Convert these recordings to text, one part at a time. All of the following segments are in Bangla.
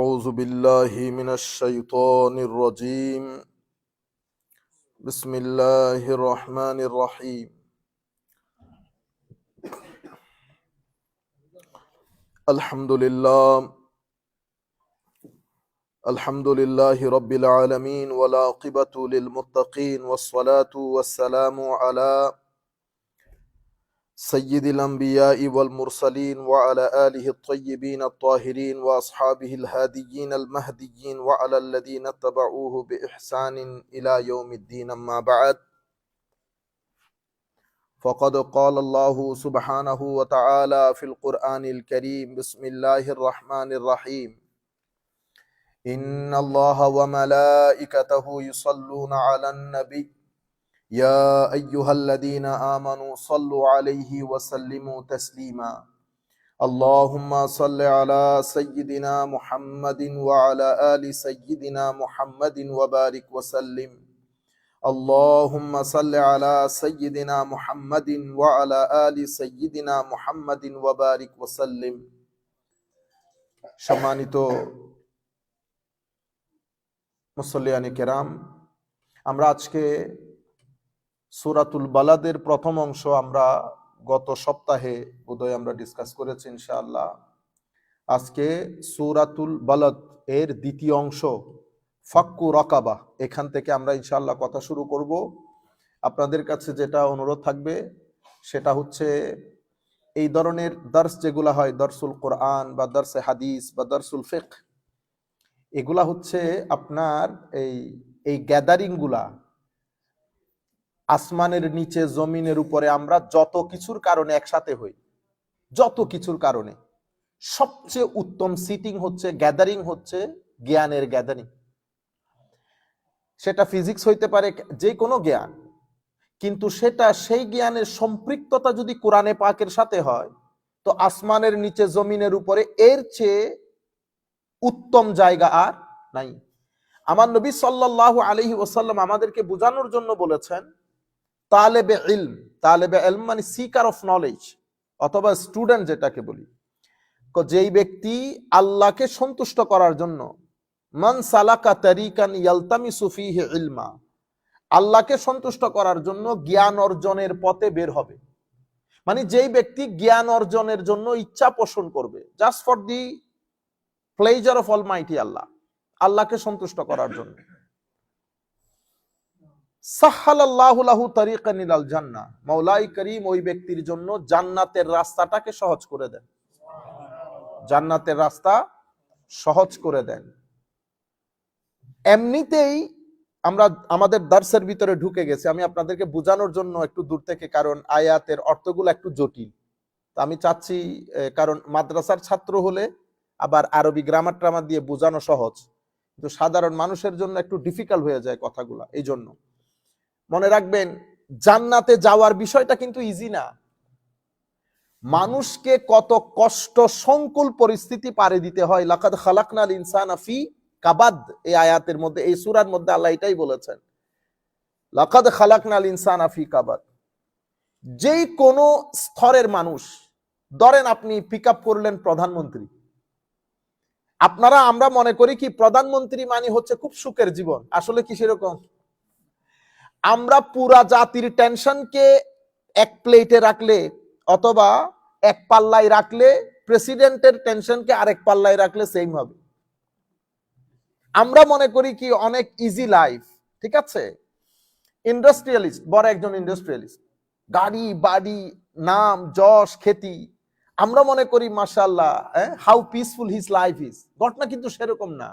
أعوذ بالله من الشيطان الرجيم. بسم الله الرحمن الرحيم. الحمد لله رب العالمين، والعاقبة للمتقين، والصلاة والسلام على سيد الأنبياء والمرسلين وعلى آله الطيبين الطاهرين وأصحابه الهاديين المهديين وعلى الذين اتبعوه بإحسان إلى يوم الدين. أما بعد، فقد قال الله سبحانه وتعالى في القرآن الكريم: بسم الله الرحمن الرحيم. إن الله وملائكته يصلون على النبي يا أيها الذين آمنوا صلوا عليه وسلموا تسليما. اللهم صل على سيدنا محمد وعلى آل سيدنا محمد وبارك وسلم. اللهم صل على سيدنا محمد وعلى آل سيدنا محمد وبارك وسلم. সম্মানিত মুসল্লিয়ানে কেরাম, আমরা আজকে সূরাতুল বালাদের প্রথম অংশ আমরা গত সপ্তাহে বোধহয় আমরা ডিসকাস করেছি ইনশাআল্লাহ। আজকে সূরাতুল বালাদ এর দ্বিতীয় অংশ ফাক্কু রাকাবা, এখান থেকে আমরা ইনশাআল্লাহ কথা শুরু করব। আপনাদের কাছে যেটা অনুরোধ থাকবে সেটা হচ্ছে এই ধরনের দার্স যেগুলা হয়, দর্সুল কোরআন বা দর্সে হাদিস বা দর্সুল ফিকহ, এগুলা হচ্ছে আপনার এই গ্যাদারিং গুলা আসমানের নিচে জমিনের উপরে আমরা যত কিছুর কারণে একসাথে হই, যত কিছুর কারণে সবচেয়ে উত্তম সিটিং হচ্ছে, গ্যাদারিং হচ্ছে জ্ঞানের গ্যাদারিং। সেটা ফিজিক্স হইতে পারে, যে কোনো জ্ঞান, কিন্তু সেটা সেই জ্ঞানের সম্পৃক্ততা যদি কোরআনে পাকের সাথে হয় তো আসমানের নিচে জমিনের উপরে এর চেয়ে উত্তম জায়গা আর নাই। আমার নবী সাল্লাল্লাহু আলাইহি ওয়াসাল্লাম আমাদেরকে বোঝানোর জন্য বলেছেন, তালেবে ইলম, তালেবে ইলম মানে সিকার অফ নলেজ অথবা স্টুডেন্ট যেটাকে বলি, যেই ব্যক্তি আল্লাহকে সন্তুষ্ট করার জন্য, মান সালাকা তারিকান ইয়ালতামিসু ফীহি ইলমা, আল্লাহকে সন্তুষ্ট করার জন্য জ্ঞান অর্জনের পথে বের হবে, মানে যেই ব্যক্তি জ্ঞান অর্জনের জন্য ইচ্ছা পোষণ করবে, just for the pleasure of almighty Allah, আল্লাহকে সন্তুষ্ট করার জন্য, সাহহালাল্লাহু লাহু তারিকান ইলাল জান্নাহ, মাওলাই করিম ওই ব্যক্তির জন্য জান্নাতের রাস্তাটাকে সহজ করে দেন, জান্নাতের রাস্তা সহজ করে দেন। এমনিতেই আমরা আমাদের দার্সের ভিতরে ঢুকে গেছি, আমি আপনাদেরকে বোঝানোর জন্য একটু দূর থেকে, কারণ আয়াতের অর্থগুলো একটু জটিল, তো আমি চাচ্ছি, কারণ মাদ্রাসার ছাত্র হলে আবার আরবি গ্রামার ট্রামার দিয়ে বোঝানো সহজ, কিন্তু সাধারণ মানুষের জন্য একটু ডিফিকাল্ট হয়ে যায় কথাগুলা। এই জন্য মনে রাখবেন, জান্নাতে যাওয়ার বিষয়টা কিন্তু ইজি না। মানুষকে কত কষ্ট সংকুল পরিস্থিতি পারে দিতে হয়। লাকাদ খালাকনাল ইনসানা ফি কাবাদ, এই আয়াতের মধ্যে, এই সূরার মধ্যে আল্লাহ এটাই বলেছেন, লাকাদ খালাকনাল ইনসানা ফি কাবাদ। যেই কোনো স্তরের মানুষ, ধরেন আপনি পিক আপ করলেন প্রধানমন্ত্রী, আমরা মনে করি কি প্রধানমন্ত্রী মানে হচ্ছে খুব সুখের জীবন, আসলে কি সেরকম? আমরা পুরা জাতির টেনশনকে এক প্লেটে রাখলে অথবা এক পাল্লায় রাখলে, প্রেসিডেন্টের টেনশনকে আরেক পাল্লায় রাখলে সেম হবে। আমরা মনে করি কি অনেক ইজি লাইফ, ঠিক আছে? ইন্ডাস্ট্রিয়ালিস্ট, বড় একজন ইন্ডাস্ট্রিয়ালিস্ট, গাড়ি বাড়ি নাম যশ খ্যাতি, আমরা মনে করি মাশাআল্লাহ how peaceful his life is. ঘটনা কিন্তু সেরকম না।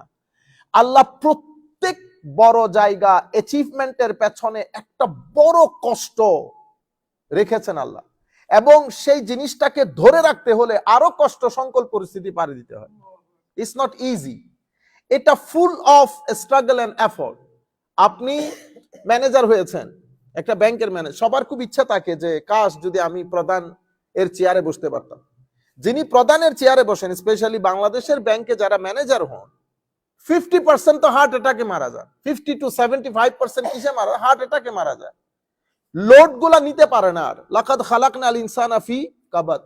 আল্লাহ প্রত্যেক বড় জায়গা অ্যাচিভমেন্টের পেছনে একটা বড় কষ্ট রেখেছেন আল্লাহ, এবং সেই জিনিসটাকে ধরে রাখতে হলে আরো কষ্ট সংকল পরিস্থিতি পারে দিতে হয়। ইটস নট ইজি, এটা full of struggle and effort. আপনি ম্যানেজার হয়েছেন, একটা ব্যাংকের ম্যানেজার, সবার খুব ইচ্ছা থাকে যে কাশ যদি আমি প্রধান এর চেয়ারে বসতে পারতাম। যিনি প্রধানের চেয়ারে বসেন, স্পেশালি বাংলাদেশের ব্যাংকে যারা ম্যানেজার হন, 50% তো হার্ট অ্যাটাকে মারা যায়, 50 to 75% কিসে মারা? হার্ট অ্যাটাকে মারা যায়। লোড গুলা নিতে পারে না আর। লাকাদ খালাকনাল ইনসানা ফি কাবাদ।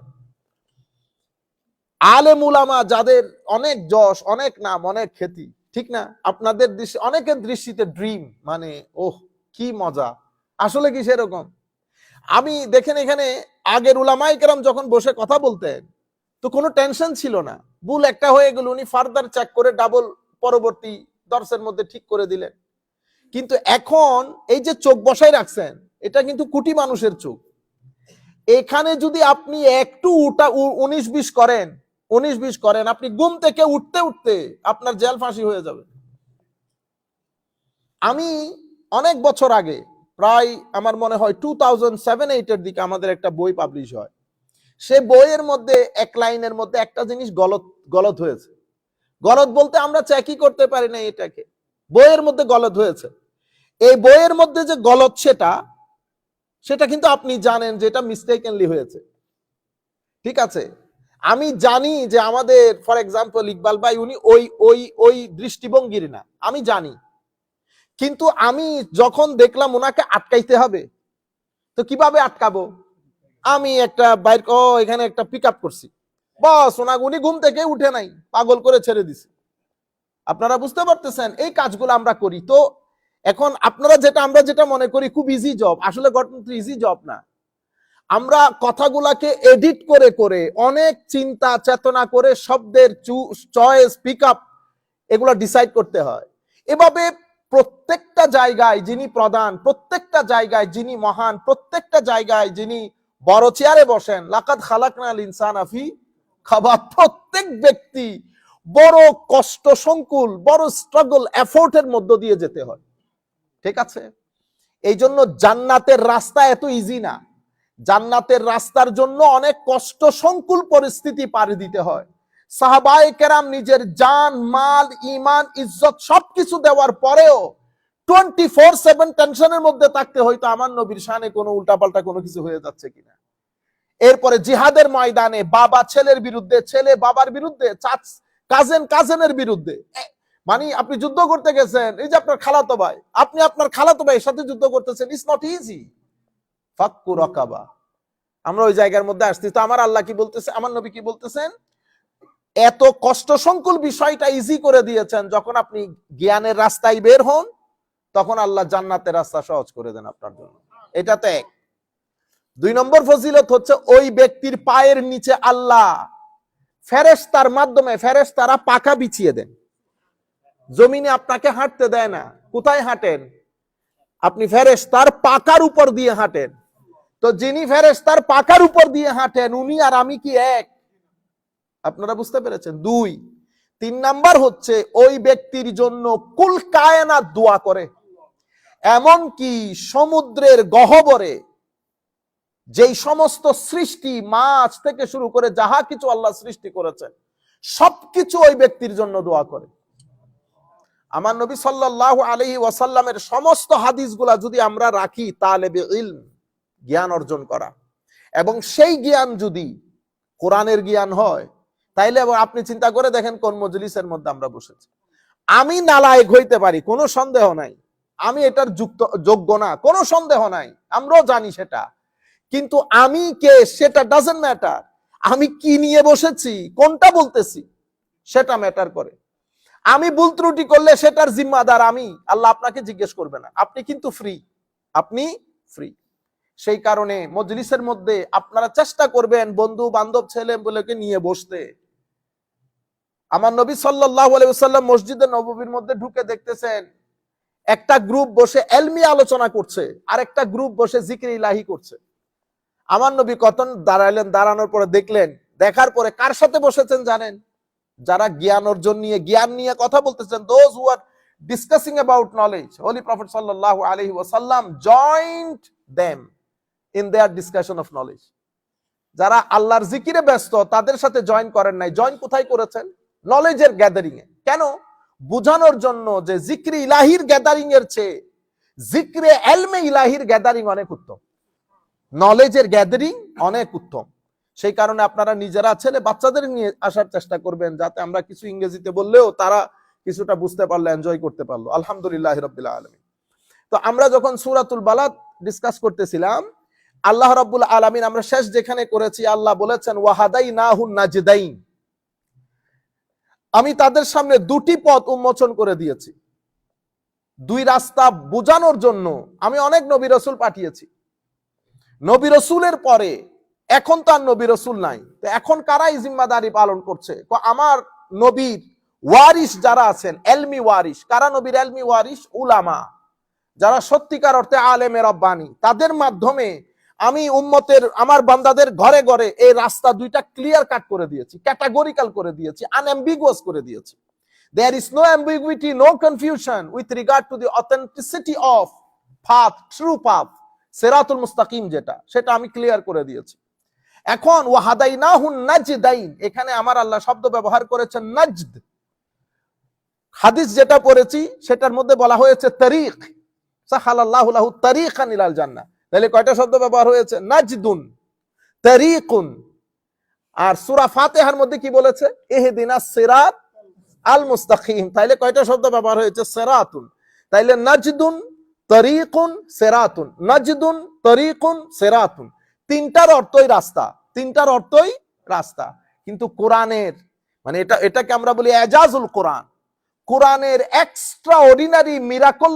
আলেম উলামা যাদের অনেক যশ, অনেক নাম, অনেক খ্যাতি, ঠিক না? আপনাদের দৃষ্টি, অনেকের দৃষ্টিতে ড্রিম মানে ওহ কি মজা, আসলে কি সেরকম? আমি দেখেন এখানে আগের উলামায়ে কেরাম যখন বসে কথা বলতেন তো কোনো টেনশন ছিল না, ভুল একটা হয়ে গেল উনি ফার্দার চেক করে ডাবল পরবর্তী দর্শের মধ্যে ঠিক করে দিলেন। কিন্তু এখন এই যে চোখ বসাই রাখছেন, এটা কিন্তু কোটি মানুষের চোখ। এখানে যদি আপনি একটু 19-20 করেন, 19-20 করেন, আপনি ঘুম থেকে উঠতে উঠতে আপনার জেল ফাঁসি হয়ে যাবে। আমি অনেক বছর আগে, প্রায় আমার মনে হয় 2007-8 এর দিকে আমাদের একটা বই পাবলিশ হয়। সে বইয়ের মধ্যে এক লাইনের মধ্যে একটা জিনিস গলত গলত হয়েছে। গলত বলতে আমরা চেকই করতে পারি না এটাকে, বইয়ের মধ্যে গলত হয়েছে। এই বইয়ের মধ্যে যে গলত সেটা কিন্তু আপনি জানেন যে এটা মিস্টেকেনলি হয়েছে, ঠিক আছে? আমি জানি যে আমাদের ফর এক্সাম্পল ইকবাল ভাই উনি ওই ওই ওই দৃষ্টিভঙ্গির না, আমি জানি। কিন্তু আমি যখন দেখলাম ওনাকে আটকাইতে হবে, তো কিভাবে আটকাবো? আমি একটা বাইক এখানে একটা পিক আপ করছি, বস উনি ঘুম থেকে উঠে নাই, পাগল করে ছেড়ে দিছে। আপনারা বুঝতে পারতেছেন এই কাজগুলো আমরা করি। তো এখন আমরা যেটা মনে করি খুব ইজি জব, আসলে গঠন ইজি জব না। আমরা কথাগুলাকে এডিট করে করে অনেক চিন্তা চেতনা করে শব্দের চয়েস পিক আপ এগুলো ডিসাইড করতে হয়। এভাবে প্রত্যেকটা জায়গায় যিনি প্রধান, প্রত্যেকটা জায়গায় যিনি মহান, প্রত্যেকটা জায়গায় যিনি বড় চেয়ারে বসেন, লাকাদ খালাকনাল ইনসানা ফি কাবাদ, প্রত্যেক ব্যক্তি বড় কষ্ট সংকুল, বড় স্ট্রাগল এফোর্টের মধ্য দিয়ে যেতে হয়, ঠিক আছে? এই জন্য জান্নাতের রাস্তা এত ইজি না। জান্নাতের রাস্তার জন্য অনেক কষ্ট সংকুল পরিস্থিতি পাড়ি দিতে হয়। সাহাবায়ে কেরাম নিজের জান, মাল, ঈমান, ইজ্জত সবকিছু দেওয়ার পরেও 24/7 টেনশনের মধ্যে থাকতে হয়তো আমার নবীর শানে কোনো উল্টাপাল্টা কোনো কিছু হয়ে যাচ্ছে কিনা। এরপরে জিহাদের ময়দানে বাবা ছেলের বিরুদ্ধে, ছেলে বাবার বিরুদ্ধে, কাজেনের বিরুদ্ধে, মানে আপনি যুদ্ধ করতে গেছেন, এই যে আপনার খালাতো ভাই, আপনি আপনার খালাতো ভাইয়ের সাথে যুদ্ধ করতেছেন, ইটস নট ইজি। ফাক্কু রাকাবা, আমরা ওই জায়গার মধ্যে আসছি। তো আমার আল্লাহ কি বলতেছে, আমার নবী কি বলতেছেন? এত কষ্ট সংকুল বিষয়টা ইজি করে দিয়েছেন, যখন আপনি জ্ঞানের রাস্তায় বের হন তখন আল্লাহ জান্নাতের রাস্তা সহজ করে দেন আপনার জন্য। এটা তো এক। 2 নম্বর ফজিলত হচ্ছে ওই ব্যক্তির পায়ের নিচে আল্লাহ ফেরেশতার মাধ্যমে, ফেরেশতারা পাখা বিছিয়ে দেন। জমিনে আপনাকে হাঁটতে দেয় না, কোথায় হাঁটেন আপনি? ফেরেশতার পাকার উপর দিয়ে হাঁটেন। তো যিনি ফেরেশতার পাকার উপর দিয়ে হাঁটেন উনি আর আমি কি এক? আপনারা বুঝতে পেরেছেন? 2। 3 নাম্বার হচ্ছে ওই ব্যক্তির জন্য কুল কায়নাত দোয়া করে, এমন কি সমুদ্রের গহ্বরে যেই সমস্ত সৃষ্টি, মাছ থেকে শুরু করে যাহা কিছু আল্লাহ সৃষ্টি করেছেন সবকিছু ওই ব্যক্তির জন্য দোয়া করে। আমার নবী সাল্লাল্লাহু আলাইহি ওয়াসাল্লামের সমস্ত হাদিসগুলা যদি আমরা রাখি, তালেবে ইলম, জ্ঞান অর্জন করা, এবং সেই জ্ঞান যদি কোরআনের জ্ঞান হয়, তাইলে আপনি চিন্তা করে দেখেন কোন মজলিসের মধ্যে আমরা বসেছি। আমি নালায়েক হইতে পারি, কোনো সন্দেহ নাই, আমি এটার যোগ্য না, কোনো সন্দেহ নাই, আমরাও জানি সেটা। কিন্তু আমি কে সেটা ডাজন্ট ম্যাটার। আমি কি নিয়ে বসেছি, কোনটা বলতেছি, সেটা ম্যাটার করে। আমি ভুল ত্রুটি করলে সেটার জিম্মাদার আমি, আল্লাহ আপনাকে জিজ্ঞেস করবে না। আপনি কিন্তু ফ্রি, আপনি ফ্রি। সেই কারণে মজলিসের মধ্যে আপনারা চেষ্টা করবেন বন্ধু বান্ধব ছেলে বলেকে নিয়ে বসতে। আমার নবী সাল্লাল্লাহু আলাইহি ওয়াসাল্লাম মসজিদে নববীর মধ্যে ঢুকে দেখতেছেন একটা গ্রুপ বসে এলমি আলোচনা করছে, আর একটা গ্রুপ বসে জিকির ইলাহি করছে। আমার নবী কতন দাঁড়াইলেন, দাঁড়ানোর পরে দেখলেন, দেখার পরে কার সাথে বসেছেন জানেন? যারা জ্ঞান অর্জন নিয়ে, জ্ঞান নিয়ে কথা বলতেছেন, those who are discussing about knowledge, holy prophet সাল্লাল্লাহু আলাইহি ওয়াসাল্লাম joint them in their discussion of knowledge. যারা আল্লাহর জিকিরে ব্যস্ত তাদের সাথে জয়েন করেন নাই, জয়েন কোথায় করেছেন? নলেজের গ্যাদারিং এ। কেন? বুঝানোর জন্য যে জিক্রে ইলাহির গ্যাদারিং এর চেয়ে জিক্রে এলমে ইলাহির গ্যাদারিং অনেক উত্তম, নলেজের গ্যাদারিং অনেক উত্তম। সেই কারণে আপনারা নিজেরা ছেলে বাচ্চাদের নিয়ে আসার চেষ্টা করবেন, যাতে আমরা কিছু ইংরেজিতে বললেও তারা কিছুটা বুঝতে পারলো, এনজয় করতে পারলো। আলহামদুলিল্লাহ রাব্বিল আলামিন। তো আমরা যখন সূরাতুল বালাদ ডিসকাস করতেছিলাম, আল্লাহ রাব্বুল আলামিন আমরা শেষ যেখানে করেছি, আল্লাহ বলেছেন ওয়াহাদাইনাহুন নাজদাইন, আমি তাদের সামনে দুটি পথ উন্মোচন করে দিয়েছি। দুই রাস্তা বোঝানোর জন্য আমি অনেক নবী রাসূল পাঠিয়েছি। নবী রাসূলের পরে এখন তো আর নবী রাসূল নাই, তো এখন কারা এই জিম্মাদারি পালন করছে? আমার নবীর ওয়ারিস যারা আছেন, এলমি ওয়ারিস। কারা নবীর এলমি ওয়ারিস? উলামা, যারা সত্যিকার অর্থে আলেমে রব্বানি। তাদের মাধ্যমে আমি উম্মতের, আমার বান্দাদের ঘরে ঘরে এই রাস্তা দুইটা ক্লিয়ার কাট করে দিয়েছি, ক্যাটাগরিক্যাল করে দিয়েছি, আনএম্বিগুয়াস করে দিয়েছি। There is no ambiguity, no confusion with regard to the authenticity of path, true path, সিরাতুল মুস্তাকিম যেটা, সেটা আমি ক্লিয়ার করে দিয়েছি। এখন ওয়াহাদাইনাহুন নাজদাইন, এখানে আমার আল্লাহ শব্দ ব্যবহার করেছেন নাজদ। হাদিস যেটা পড়েছি সেটার মধ্যে বলা হয়েছে তারিক, সাহালাল্লাহু লাহু তারিকান ইলাল জান্নাহ। তাহলে কয়টা শব্দ ব্যবহার হয়েছে? নাজদুন, তারিকুন। আর সূরা ফাতিহার মধ্যে কি বলেছে? ইহদিনাস সিরাত আল মুস্তাকিম। তাইলে কয়টা শব্দ ব্যবহার হয়েছে? সিরাতুন। তাইলে নাজদুন, তারিকুন, সিরাতুন, নাজদুন, তারিকুন, সিরাতুন, তিনটার অর্থই রাস্তা, তিনটার অর্থই রাস্তা। কিন্তু কোরআনের মানে এটাকে আমরা বলি এজাজুল কোরআন, কোরআনের এক্সট্রা অর্ডিনারি মিরাকল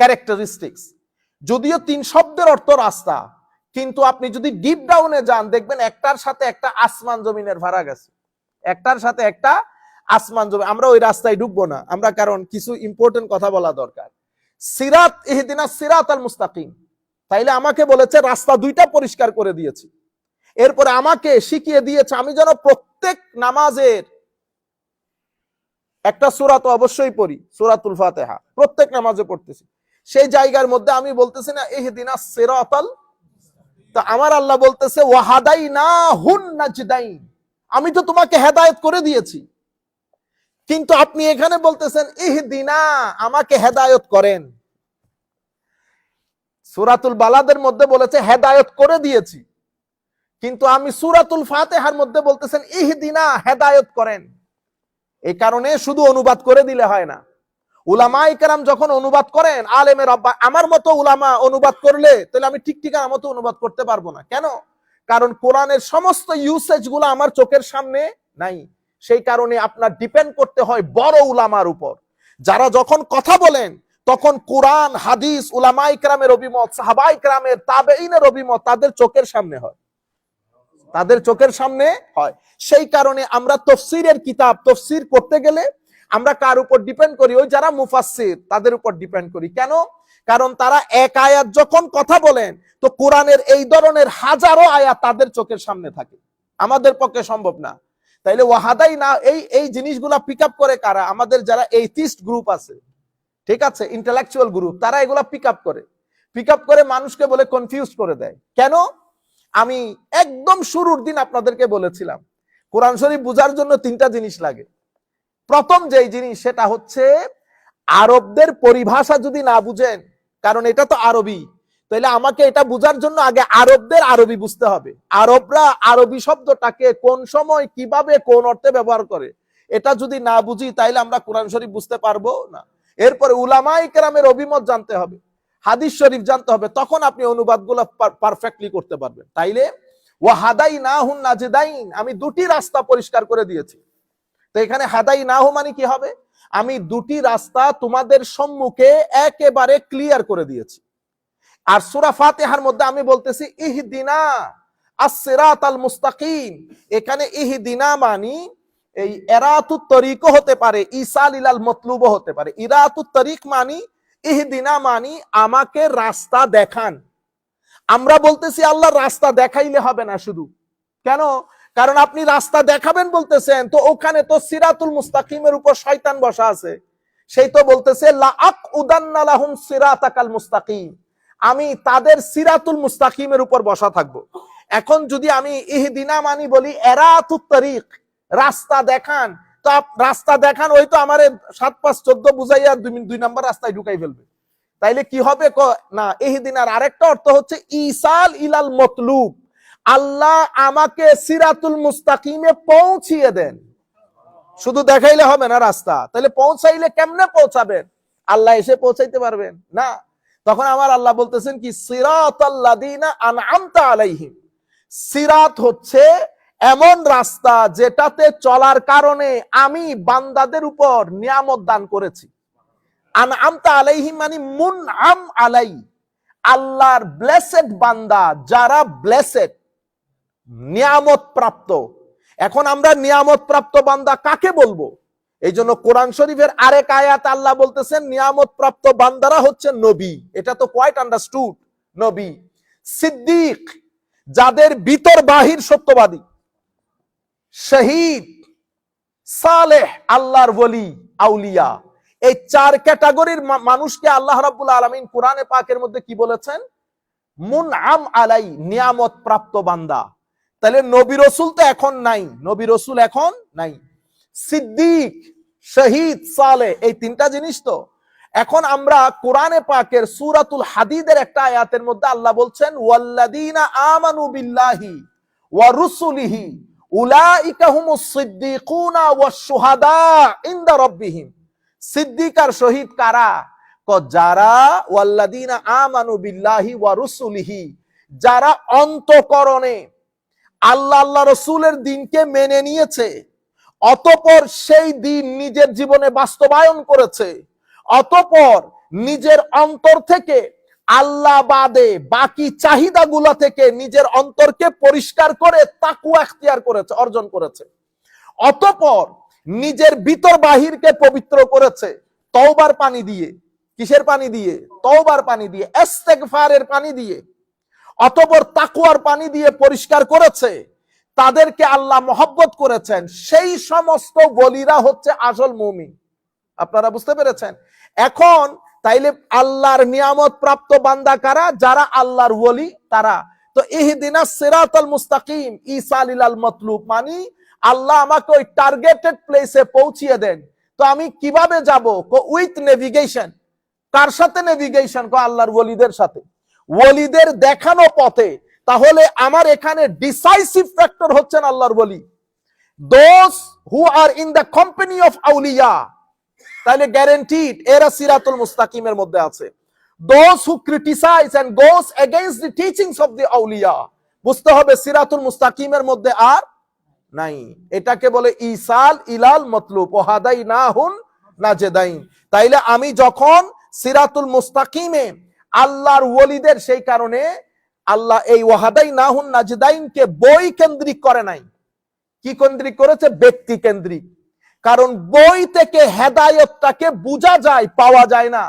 ক্যারেক্টারিস্টিক্স। যদিও তিন শব্দের অর্থ রাস্তা, কিন্তু আপনি যদি ডিপ ডাউনে যান দেখবেন একটার সাথে একটা আসমান জমিনের ফারাক আছে, একটার সাথে একটা আসমান জমিন। আমরা ওই রাস্তায় ঢুকবো না আমরা, কারণ কিছু ইম্পর্টেন্ট কথা বলা দরকার। সিরাত, ইহদিনাস সিরাত আল মুস্তাকিম, তাইলে আমাকে বলেছে রাস্তা দুইটা পরিষ্কার করে দিয়েছি। এরপরে আমাকে শিখিয়ে দিয়েছে আমি যেন প্রত্যেক নামাজের একটা সূরা তো অবশ্যই পড়ি, সূরাতুল ফাতিহা প্রত্যেক নামাজে পড়তেছি। সেই জায়গার মধ্যে আমি বলতেছি না ইহদিনাস সিরাতাল, তো আমার আল্লাহ বলতেছে ওয়াহাদাইনাহুন নাজদাইন, আমি তো তোমাকে হেদায়েত করে দিয়েছি। কিন্তু আপনি এখানে বলতেছেন ইহদিনা, আমাকে হেদায়েত করেন। সূরাতুল বালাদের মধ্যে বলেছে হেদায়েত করে দিয়েছি, কিন্তু আমি সূরাতুল ফাতিহার মধ্যে বলতেছেন ইহদিনা, হেদায়েত করেন। এই কারণে শুধু অনুবাদ করে দিলে হয় না। উলামায়ে কেরাম যখন অনুবাদ করেন, আলেমের রব্বা, আমার মতো উলামা অনুবাদ করলে তাহলে আমি ঠিক ঠিকানা মতো অনুবাদ করতে পারবো না। কেন? কারণ কোরআনের সমস্ত ইউসেজ গুলো আমার চোখের সামনে নাই। সেই কারণে আপনার ডিপেন্ড করতে হয় বড় উলামার উপর, যারা যখন কথা বলেন তখন কোরআন, হাদিস, উলামায়ে কেরামের অভিমত, সাহাবায়ে কেরামের, তাবেঈনের অভিমত তাদের চোখের সামনে হয়, তাদের চোখের সামনে হয়। সেই কারণে আমরা তাফসীরের কিতাব তাফসীর করতে গেলে আমরা কার উপর ডিপেন্ড করি? ওই যারা মুফাসসির তাদের উপর ডিপেন্ড করি। কেন? কারণ তারা এক আয়াত যখন কথা বলেন তো কোরআনের এই ধরনের হাজারো আয়াত তাদের চোখের সামনে থাকে, আমাদের পক্ষে সম্ভব না। তাইলে ওয়াহাদাই না, এই জিনিসগুলা পিক আপ করে কারা? আমাদের যারা এইথিস্ট গ্রুপ আছে, ঠিক আছে, ইন্টেলেকচুয়াল গ্রুপ, তারা এগুলা পিক আপ করে মানুষকে বলে কনফিউজ করে দেয়। কেন? আমি একদম শুরুর দিন আপনাদেরকে বলেছিলাম কোরআন শরীফ বুঝার জন্য তিনটা জিনিস লাগে। প্রথম যেই জিনিস সেটা হচ্ছে আরবদের পরিভাষা যদি না বুঝেন, কারণ এটা তো আরবি, তাহলে আমাকে এটা বুঝার জন্য আগে আরবদের আরবি বুঝতে হবে। আরবরা আরবি শব্দটাকে কোন সময় কিভাবে কোন অর্থে ব্যবহার করে এটা যদি না বুঝি তাইলে আমরা কোরআন শরীফ বুঝতে পারবো না। এরপরে উলামায়ে কেরামের অভিমত জানতে হবে, হাদিস শরীফ জানতে হবে, তখন আপনি অনুবাদগুলো পারফেক্টলি করতে পারবেন। তাইলে ওয়াহাদাইনাহুন নাজদাইন, আমি দুটি রাস্তা পরিষ্কার করে দিয়েছি। তো এখানে হাদাইনাহু মানে কি হবে? আমি দুটি রাস্তা তোমাদের সম্মুখে একেবারে ক্লিয়ার করে দিয়েছি। আর সূরা ফাতিহার মধ্যে আমি বলতেছি ইহদিনা আস-সিরাতাল মুস্তাকিম, এখানে ইহদিনা মানে এই ইরাতুত তরিক হতে পারে, ইসাল ইলাল মতলুব হতে পারে। ইরাতুত তরিক মানে ইহদিনা মানে আমাকে রাস্তা দেখান। আমরা বলতেছি আল্লাহ রাস্তা দেখাইলে হবে না শুধু। কেন? কারণ আপনি রাস্তা দেখাবেন বলতেছেন, তো ওখানে তো সিরাতুল মুস্তাকিমের উপর শয়তান বসা আছে, সেই তো বলতেছে লা আকউদান্না লাহুম সিরাতাকাল মুস্তাকিম, আমি তাদের সিরাতুল মুস্তাকিমের উপর বসা থাকবো। এখন যদি আমি ইহদিনা মানি বলি ইরাতুত তরিক, রাস্তা দেখান, তো রাস্তা দেখান ওই তো আমারে 7 5 14 বুঝাইয়া 2 নাম্বার রাস্তায় ঢুকাই ফেলবে। তাইলে কি হবে? না, ইহদিনার আরেকটা অর্থ হচ্ছে ইসাল ইলাল মতলুব, আল্লাহ আমাকে সিরাতুল মুস্তাকিমে পৌঁছিয়ে দেন। শুধু দেখাইলে হবে না রাস্তা, তাহলে পৌঁছাইলে কেমনে পৌঁছাবেন? আল্লাহ এসে পৌঁছাইতে পারবেন না। তখন আমার আল্লাহ বলতেছেন কি সিরাতাল্লাযিনা আনআমতা আলাইহিম, সিরাত হচ্ছে এমন রাস্তা যেটাতে চলার কারণে আমি বান্দাদের উপর নিয়ামত দান করেছি। আনআমতা আলাইহিম মানে মুনআম আলাই, আল্লাহর ব্লেসেড বান্দা, যারা ব্লেসেড, নিয়ামত প্রাপ্ত। এখন আমরা নিয়ামত প্রাপ্ত বান্দা কাকে বলবো? এই জন্য কোরআন শরীফের আরেক আয়াত আল্লাহ বলতেছেন নিয়ামত প্রাপ্ত বান্দারা হচ্ছে নবী। এটা তো কোয়াইট আন্ডারস্টুড। নবী, সিদ্দিক, যাদের ভিতর বাহির সত্যবাদী, শহীদ, সালেহ, আল্লাহর ওলি, আউলিয়া। এই চার ক্যাটাগরির মানুষকে আল্লাহ রাব্বুল আলামিন কোরআনে পাকের মধ্যে কি বলেছেন? মুনআম আলাই, নিয়ামত প্রাপ্ত বান্দা। তাহলে নবী রাসূল তো এখন নাই, নবী রাসূল এখন নাই। সিদ্দিক, শহীদ, সালেহ, এই তিনটা জিনিস তো। এখন আমরা কোরআনে পাকের সূরাতুল হাদিদের একটা আয়াতের মধ্যে আল্লাহ বলছেন ওয়াল্লাযীনা আমানু বিল্লাহি ওয়া রুসুলিহি উলাইকা হুমুস সিদ্দিকুনা ওয়াশ শুহাদা ইনদা রাব্বিহিম। সিদ্দিক আর শহীদ কারা? যারা ওয়াল্লাযীনা আমানু বিল্লাহি ওয়া রুসুলিহি, যারা অন্তঃকরণে আল্লাহ আল্লাহ রাসূলের দ্বীনকে মেনে নিয়েছে, অতঃপর সেই দ্বীন নিজের জীবনে বাস্তবায়ন করেছে, অতঃপর নিজের অন্তর থেকে আল্লাহ বাদে বাকি চাহিদাগুলা থেকে নিজের অন্তরকে পরিষ্কার করে তাকওয়া ইখতিয়ার করেছে, অর্জন করেছে, অতঃপর নিজের ভিতর বাহিরকে পবিত্র করেছে তওবার পানি দিয়ে। কিসের পানি দিয়ে? তওবার পানি দিয়ে, ইস্তেগফারের পানি দিয়ে, অতঃপর তাকওয়ার পানি দিয়ে পরিষ্কার করেছে। তাদেরকে আল্লাহ মহব্বত করেছেন। সেই সমস্ত ওলিরা হচ্ছে আসল মুমিন। আপনারা বুঝতে পেরেছেন? এখন তাইলে আল্লাহর নিয়ামত প্রাপ্ত বান্দা কারা? যারা আল্লাহর ওলি, তারা। তো ইহদিনাস সিরাতাল মুস্তাকিম ইসালিলাল মাতলুব, মানে আল্লাহ আমাকে ওই টার্গেটেড প্লেসে পৌঁছিয়ে দেন। তো আমি কিভাবে যাব? With navigation. কার সাথে নেভিগেশন? আল্লাহর ওলিদের সাথে, ওলিদের দেখানো পথে। তাহলে আমার এখানে ডিসাইসিভ ফ্যাক্টর হচ্ছেন আল্লাহর ওলি, those who are in the company of auliya. তাহলে গ্যারান্টিড এরা সিরাতুল মুস্তাকিমের মধ্যে আছে। Those who criticize and goes against the teachings of the auliya, বুঝতে হবে সিরাতুল মুস্তাকিমের মধ্যে আর নাই। এটাকে বলে ইসাল ইলাল মতলুব ও হাদাইনাহুন নাজদাইন। তাইলে আমি যখন সিরাতুল মুস্তাকিমে আল্লাহর ওলিদের, সেই কারণে আল্লাহ এই ওয়াহাদাইনাহুন নাজদাইনকে বই কেন্দ্রিক করে নাই। কি কেন্দ্রিক করেছে? ব্যক্তি কেন্দ্রিক। কারণ বই থেকে হেদায়েতটাকে বোঝা যায়, পাওয়া যায় না।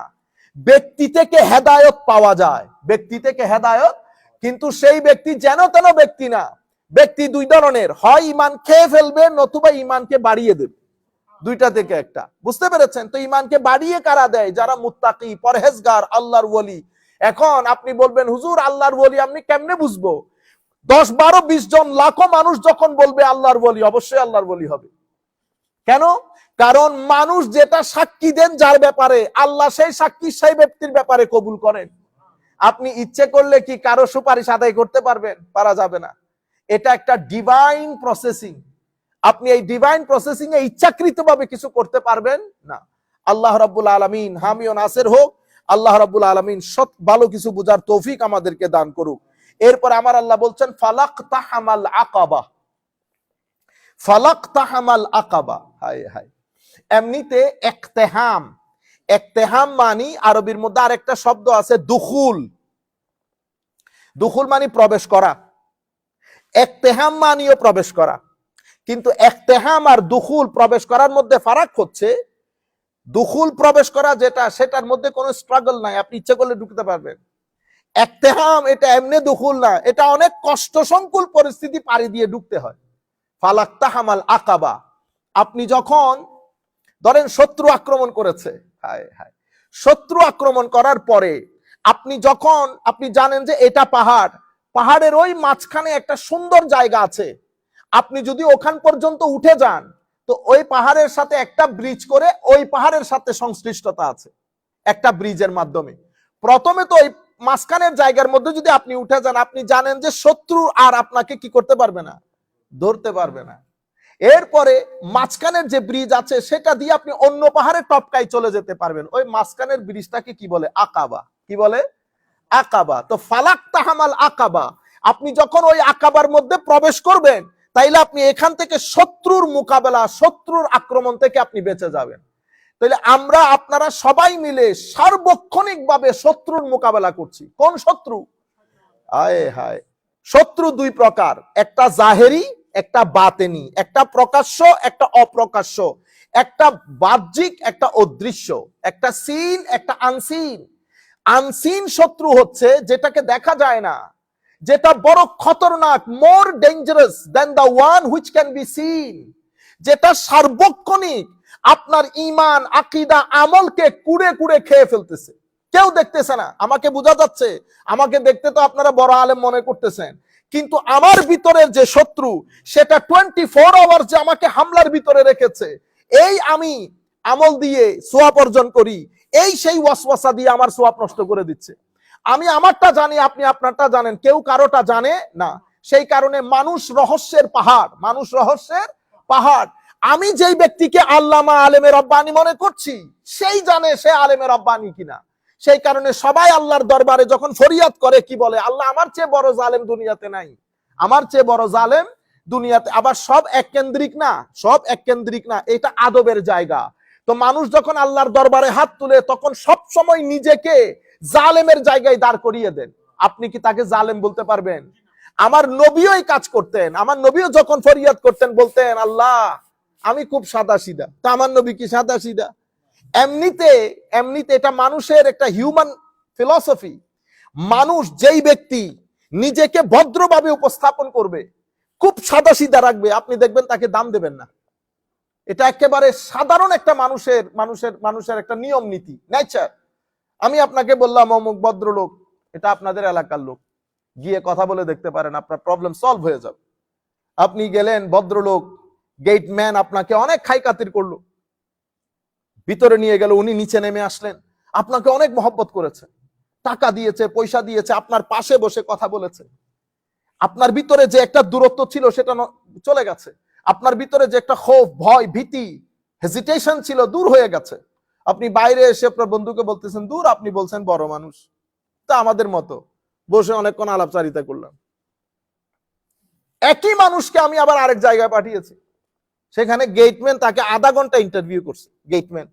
ব্যক্তি থেকে হেদায়েত পাওয়া যায়, ব্যক্তি থেকে হেদায়েত। কিন্তু সেই ব্যক্তি যেন তেন ব্যক্তি না। ব্যক্তি দুই ধরনের, হয় ঈমান খেয়ে ফেলবে, নতুবা ঈমানকে বাড়িয়ে দেবে। দুইটা থেকে একটা। বুঝতে পেরেছেন? তো ঈমানকে বাড়িয়ে কারা দেয়? যারা মুত্তাকি, পরহেজগার, আল্লাহর ওলি। এখন আপনি বলবেন হুজুর আল্লাহর ওলি আপনি কেমনে বুঝবো? 10, 12, 20 জন, লাখো মানুষ যখন বলবে আল্লাহর ওলি, অবশ্যই আল্লাহর ওলি হবে। কেন? কারণ মানুষ যেটা সাক্ষী দেন যার ব্যাপারে, আল্লাহ সেই সাক্ষী সেই ব্যক্তির ব্যাপারে কবুল করেন। আপনি ইচ্ছে করলে কি কারো সুপারিশ আদায় করতে পারবেন? পারা যাবে না। এটা একটা ডিভাইন প্রসেসিং। আপনি এই ডিভাইন প্রসেসিং এ ইচ্ছাকৃতভাবে কিছু করতে পারবেন না। আল্লাহ রাব্বুল আলামিন হামি ও নাসির হোক। আল্লাহ রাব্বুল আলামিন সৎ ভালো কিছু বুঝার তৌফিক আমাদেরকে দান করুক। এরপর আমার আল্লাহ বলছেন ফালাকতাহামাল আকাবা। ফালাকতাহামাল আকাবা, হায় হায়। এমনিতে ইকতিহাম, ইকতিহাম মানে আরবির মধ্যে আরেকটা শব্দ আছে দুখুল। দুখুল মানে প্রবেশ করা, ইকতিহাম মানেও প্রবেশ করা। কিন্তু ইকতিহাম আর দুখুল, প্রবেশ করার মধ্যে ফারাক হচ্ছে, দুখুল প্রবেশ করা যেটা, সেটার মধ্যে কোনো স্ট্রাগল নাই, আপনি ইচ্ছে করলে ঢুকতে পারবেন। ইকতিহাম এটা এমনি দুখুল না, এটা অনেক কষ্ট সংকুল পরিস্থিতি পাড়ি দিয়ে ঢুকতে হয়। ফালাকতাহামাল আকাবা, আপনি যখন ধরেন শত্রু আক্রমণ করেছে, হায় হায়, শত্রু আক্রমণ করার পরে আপনি যখন আপনি জানেন যে এটা পাহাড়, পাহাড়ের ওই মাঝখানে একটা সুন্দর জায়গা আছে, আপনি যদি ওখান পর্যন্ত উঠে যান তো ওই পাহাড়ের সাথে একটা ব্রিজ করে ওই পাহাড়ের সাথে সংশ্লিষ্টতা আছে একটা ব্রিজের মাধ্যমে। প্রথমে তো ওই মাঝখানের জায়গার মধ্যে যদি আপনি উঠে যান, আপনি জানেন যে শত্রু আর আপনাকে কি করতে পারবে না, ধরতে পারবে না। এরপরে মাঝখানের যে ব্রিজ আছে সেটা দিয়ে আপনি অন্য পাহাড়ের টপকায় চলে যেতে পারবেন। ওই মাঝখানের ব্রিজটাকে কি বলে? আকাবা। কি বলে? আকাবা। তো ফালাকতাহামাল আকাবা, আপনি যখন ওই আকাবার মধ্যে প্রবেশ করবেন তাইলে আপনি এখান থেকে শত্রুর মোকাবেলা, শত্রুর আক্রমণ থেকে আপনি বেঁচে যাবেন। তাহলে আমরা আপনারা সবাই মিলে সার্বক্ষণিকভাবে শত্রুর মোকাবেলা করছি। কোন শত্রু? আয় হায়, শত্রু দুই প্রকার, একটা জাহেরি, একটা বাতেনি, একটা প্রকাশ্য, একটা অপ্রকাশ্য, একটা বাহ্যিক, একটা অদৃশ্য, একটা সিন, একটা আনসিন। আনসিন শত্রু হচ্ছে যেটাকে দেখা যায় না, যেটা বড় খতরনাক, more dangerous than the one which can be seen, যেটা সার্বক্ষণিক আপনার ঈমান, আকীদা, আমলকে কুড়ে কুড়ে খেয়ে ফেলতেছে। কেউ দেখতেছে না, আমাকে বোঝা যাচ্ছে, আমাকে দেখতে তো আপনারা বড় আলেম মনে করতেছেন, কিন্তু আমার ভিতরের যে শত্রু, সেটা 24 আওয়ার যে আমাকে হামলার ভিতরে রেখেছে। এই আমি আমল দিয়ে সোয়াব অর্জন করি, এই সেই ওয়াসওয়াসা দিয়ে আমার সোয়াব নষ্ট করে দিচ্ছে। আমি আমারটা জানি, আপনি আপনারটা জানেন, কেউ কারোটা জানে না। সেই কারণে মানুষ রহস্যের পাহাড়, মানুষ রহস্যের পাহাড়। আমি যেই ব্যক্তিকে আল্লামা আলেমে রব্বানি মনে করছি, সেই জানে সে আলেমে রব্বানি কিনা। সেই কারণে সবাই আল্লাহর দরবারে যখন ফরিয়াদ করে, কি বলে? আল্লাহ, আমার চেয়ে বড় জালেম দুনিয়াতে নাই, আমার চেয়ে বড় জালেম দুনিয়াতে। আবার সব এক কেন্দ্রিক না, সব এক কেন্দ্রিক না, এটা আদবের জায়গা। তো মানুষ যখন আল্লাহর দরবারে হাত তুলে, তখন সব সময় নিজেকে জালেমের জায়গায় দাঁড় করিয়ে দেন। আপনি কি তাকে জালেম বলতে পারবেন? আমার নবীও এই কাজ করতেন। আমার নবীও যখন ফরিয়াদ করতেন, বলতেন, আল্লাহ আমি খুব সাদা সিধা। তা আমার নবী কি সাদা সিধা? এমনিতে এমনিতে এটা মানুষের একটা হিউম্যান ফিলসফি। মানুষ যেই ব্যক্তি নিজেকে ভদ্রভাবে উপস্থাপন করবে, খুব সাদা সিধা রাখবে, আপনি দেখবেন তাকে দাম দেবেন না। এটা একেবারে সাধারণ একটা মানুষের মানুষের মানুষের একটা নিয়ম নীতি, নেচার। আমি আপনাকে বললাম অমুক ভদ্রলোক, এটা আপনাদের এলাকার লোক, গিয়ে কথা বলে দেখতে পারেন, আপনার প্রবলেম সলভ হয়ে যাবে। আপনি গেলেন, ভদ্রলোক গেটম্যান আপনাকে অনেক খাই খাতির করলো, ভিতরে নিয়ে গেল, উনি নিচে নেমে আসলেন, আপনাকে অনেক মহব্বত করেছে, টাকা দিয়েছে, পয়সা দিয়েছে, আপনার পাশে বসে কথা বলেছে। আপনার ভিতরে যে একটা দূরত্ব ছিল সেটা চলে গেছে। আপনার ভিতরে যে একটা ক্ষোভ, ভয়, ভীতি, হেজিটেশন ছিল, দূর হয়ে গেছে। আপনি বাইরে এসে আপনার বন্ধুকে বলতেছেন, দূর, আপনি বলছেন বড় মানুষ, তা আমাদের মতো, বসে অনেকক্ষণ আলাপচারিতা করলাম। একই মানুষকে আমি আবার আরেক জায়গায় পাঠিয়েছি, সেখানে গেটম্যান তাকে আধা ঘন্টা ইন্টারভিউ করছে। গেটম্যান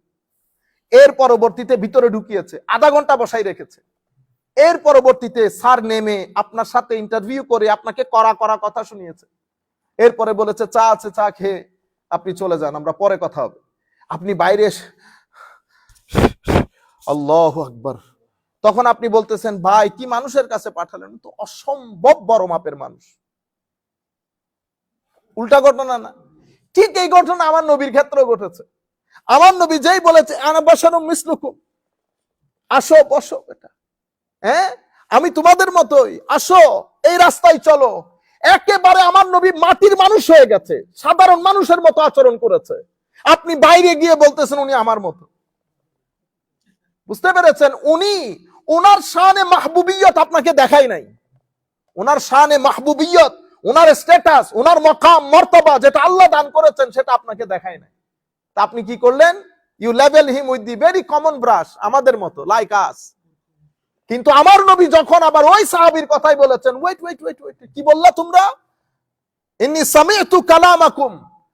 এর পরবর্তীতে ভিতরে ঢুকিয়েছে, আধা ঘন্টা বসাই রেখেছে। এর পরবর্তীতে স্যার নেমে আপনার সাথে ইন্টারভিউ করে আপনাকে কড়া কড়া কথা শুনিয়েছে। এরপরে বলেছে, চা আছে, চা খেয়ে আপনি চলে যান, আমরা পরে কথা হবে। আপনি বাইরে আল্লাহু আকবার, তখন আপনি বলতেছেন, ভাই কি মানুষের কাছে পাঠালেন, তো অসম্ভব বড় মাপের মানুষ। উল্টা ঘটনা না? ঠিক এই ঘটনা আমার নবীর ক্ষেত্রে ঘটেছে। আমার নবী যেই বলেছে, আনা বাশারুম মিসলুকুম, আসো বসো বেটা, হ্যাঁ আমি তোমাদের মতোই, আসো এই রাস্তায় চলো, একেবারে আমার নবী মাটির মানুষ হয়ে গেছে, সাধারণ মানুষের মতো আচরণ করেছে। আপনি বাইরে গিয়ে বলতেছেন উনি আমার মতো। বুঝতে পেরেছেন? উনি ওনার শানে মাহবুবিয়ত আপনাকে দেখাই নাই। ওনার শানে মাহবুবিয়ত, ওনার স্ট্যাটাস, ওনার মকাম মর্তবা যেটা আল্লাহ দান করেছেন, সেটা আপনাকে দেখায় নাই। তা আপনি কি করলেন? You level him with the very common brush, আমাদের মতো, লাইক আস। কিন্তু আমার নবী যখন আবার ওই সাহাবীর কথাই বলেছেন, ওয়েট ওয়েট ওয়েট ওয়েট, কি বললা তোমরা? ইন্নী সামি'তু কালামাকুম,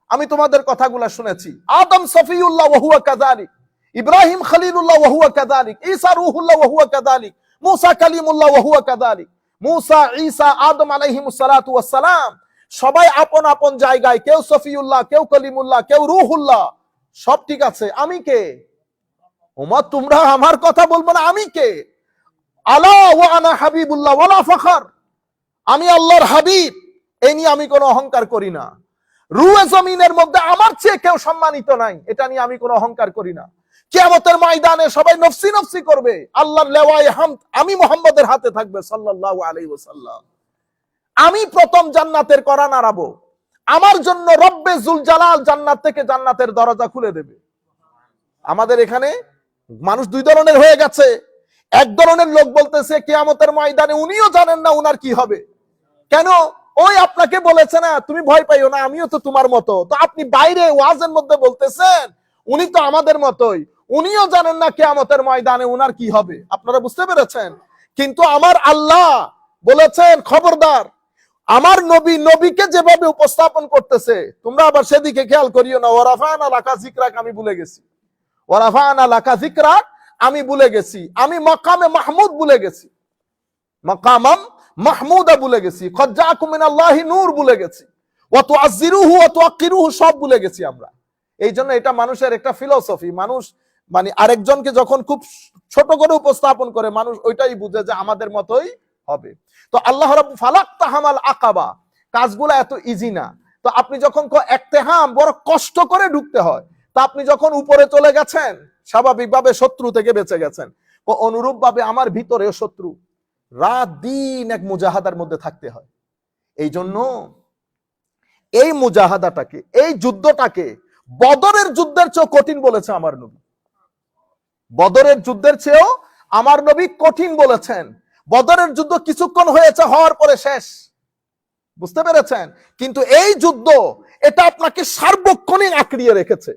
আমি তোমাদের কথাগুলো শুনেছি। আদম সফিউল্লাহ ওয়া হুয়া কাযালিক, ইব্রাহিম খলিলুল্লাহ ওয়া হুয়া কাযালিক, ঈসা রূহুল্লাহ ওয়া হুয়া কাযালিক, মূসা কালিমুল্লাহ ওয়া হুয়া কাযালিক। মূসা, ঈসা, আদম আলাইহিমুস সালাতু ওয়াস সালাম সবাই আপন আপন জায়গায়, কেউ সফিউল্লাহ, কেউ কলিমুল্লাহ, কেউ রূহুল্লাহ, সব ঠিক আছে। আমি কে? ওমা, তোমরা আমার কথা বলবো না? আমি কে? আলা ওয়া আনা হাবিবুল্লাহ ওয়ালা ফখর, আমি আল্লাহর হাবিব, এই নিয়ে আমি কোনো অহংকার করি না। রুয়ে জমিনের মধ্যে আমার চেয়ে কেউ সম্মানিত নাই, এটা নিয়ে আমি কোনো অহংকার করি না। কিয়ামতের ময়দানে সবাই নফসি নফসি করবে, আল্লাহর লেওয়ায়ে হামদ আমি মুহাম্মদের হাতে থাকবে সাল্লাল্লাহু আলাইহি ওয়াসাল্লাম। আমি প্রথম জান্নাতের করা নাড়াবো, আমার জন্য রব্বে জুল জালাল জান্নাত থেকে জান্নাতের দরজা খুলে দেবে। আমাদের এখানে মানুষ দুই ধরনের হয়ে গেছে। এক ধরনের লোক বলতেছে কিয়ামতের ময়দানে উনিও জানেন না উনার কি হবে। কেন? ওই আপনাকে বলেছে না, তুমি ভয় পাইও না, আমিও তো তোমার মতো। তো আপনি বাইরে ওয়াজের মধ্যে বলতেছেন উনি তো আমাদের মতোই, উনিও জানেন না কিয়ামতের ময়দানে উনার কি হবে। আপনারা বুঝতে পেরেছেন? কিন্তু আমার আল্লাহ বলেছেন, খবরদার, আমার নবী নবীকে যেভাবে উপস্থাপন করতেছে, তোমরা আবার সেদিকে খেয়াল করিও না। ওয়ারাফানা লাকা যিকরাক, আমি ভুলে গেছি। ওয়ারাফানা লাকা যিকরাক, আমি ভুলে গেছি। আমি মাকামে মাহমুদ ভুলে গেছি, মাকামাম মাহমুদা ভুলে গেছি। কদ জাআকুম মিনাল্লাহি নূর ভুলে গেছি। ওয়া তুআজ্জিরুহু ওয়া তুআক্কিরুহু সব ভুলে গেছি আমরা। এই জন্য এটা মানুষের একটা ফিলোসফি। মানুষ মানে আরেকজনকে যখন খুব ছোট করে উপস্থাপন করে, মানুষ ওইটাই বুঝে যে আমাদের মতোই হবে। তো আল্লাহ রাব্বুল ফালাকতাহামাল আকাবা, কাজগুলো এত ইজি না। তো আপনি যখন ইকতিহাম বড় কষ্ট করে ঢুকতে হয়, তা আপনি যখন উপরে চলে গেছেন, স্বাভাবিকভাবে শত্রু থেকে বেঁচে গেছেন। অনুরূপ ভাবে আমার ভিতরেও শত্রু, রাত দিন এক মুজাহাদার মধ্যে থাকতে হয়। এই জন্য এই মুজাহাদাটাকে, এই যুদ্ধটাকে বদরের যুদ্ধের চেয়েও কঠিন বলেছে আমার নবী। বদরের যুদ্ধের চেয়েও আমার নবী কঠিন বলেছেন। বদরের যুদ্ধ কিছুক্ষণ হয়েছে, হওয়ার পরে শেষ, বুঝতে পেরেছেন? কিন্তু এই যুদ্ধ, এটা আপনাকে সার্বক্ষণিক আঁকড়িয়ে রেখেছে,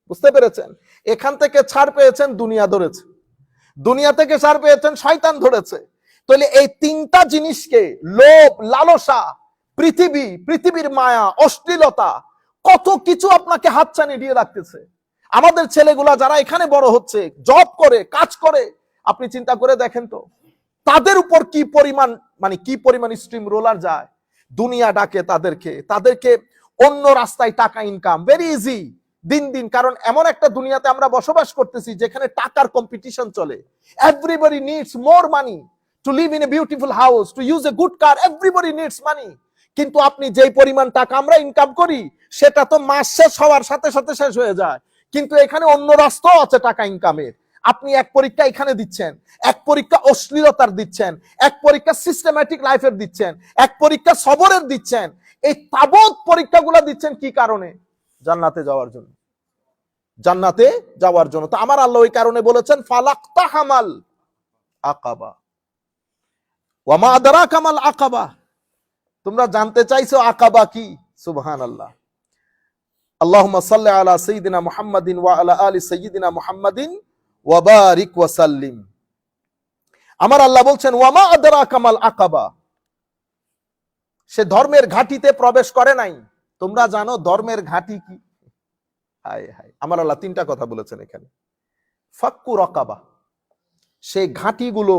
বুঝতে পেরেছেন? এখান থেকে ছাড় পেয়েছেন, দুনিয়া ধরেছে। দুনিয়া থেকে ছাড় পেয়েছেন, শয়তান ধরেছে। তাহলে এই তিনটা জিনিসকে, লোভ, লালসা, পৃথিবী, পৃথিবীর মায়া, অশ্লীলতা, কত কিছু আপনাকে হাতছানি দিয়ে রাখতেছে। আমাদের ছেলেগুলা যারা এখানে বড় হচ্ছে, জব করে, কাজ করে, আপনি চিন্তা করে দেখেন তো তাদের উপর কি পরিমাণ, মানে কি পরিমাণ স্ট্রিম রোলার যায়। দুনিয়া ডাকে তাদেরকে অন্য রাস্তায় টাকা ইনকাম ভেরি ইজি দিন দিন। কারণ এমন একটা দুনিয়াতে আমরা বসবাস করতেছি যেখানে টাকার কম্পিটিশন চলে। Everybody needs more money to live in a beautiful house, to use a good car, everybody needs মানি। কিন্তু আপনি যেই পরিমাণ টাকা আমরা ইনকাম করি, সেটা তো মাস শেষ হওয়ার সাথে সাথে শেষ হয়ে যায়। কিন্তু এখানে অন্য রাস্তাও আছে টাকা ইনকামের। আপনি এক পরীক্ষা এখানে দিচ্ছেন, এক পরীক্ষা অশ্লীলতার দিচ্ছেন, এক পরীক্ষা সিস্টেম্যাটিক লাইফের দিচ্ছেন, এক পরীক্ষা সবরের দিচ্ছেন। এই তাবৎ পরীক্ষাগুলো দিচ্ছেন কি কারণে? জান্নাতে যাওয়ার জন্য, জান্নাতে যাওয়ার জন্য। তো আমার আল্লাহ ওই কারণে বলেছেন ফালাকতাহামাল আকাবা। ওয়া মা আদরাকা মাল আকাবা। তোমরা জানতে চাইছো আকাবা কি? সুবহানাল্লাহ। আল্লাহুম্মা সাল্লি আলা সাইয়্যিদিনা মুহাম্মাদিন ওয়া আলা আলি সাইয়্যিদিনা মুহাম্মাদিন ওয়া বারিক ওয়া সাল্লিম। আমার আল্লাহ বলছেন ওয়া মা আদরাকা মাল আকাবা। সে ধর্মের ঘাটিতে প্রবেশ করে নাই। তোমরা জানো ধর্মের ঘাটি কি? হায় হায়, আমার আল্লাহ তিনটা কথা বলেছেন এখানে। ফাক্কু রাকাবা, সেই ঘাটিগুলো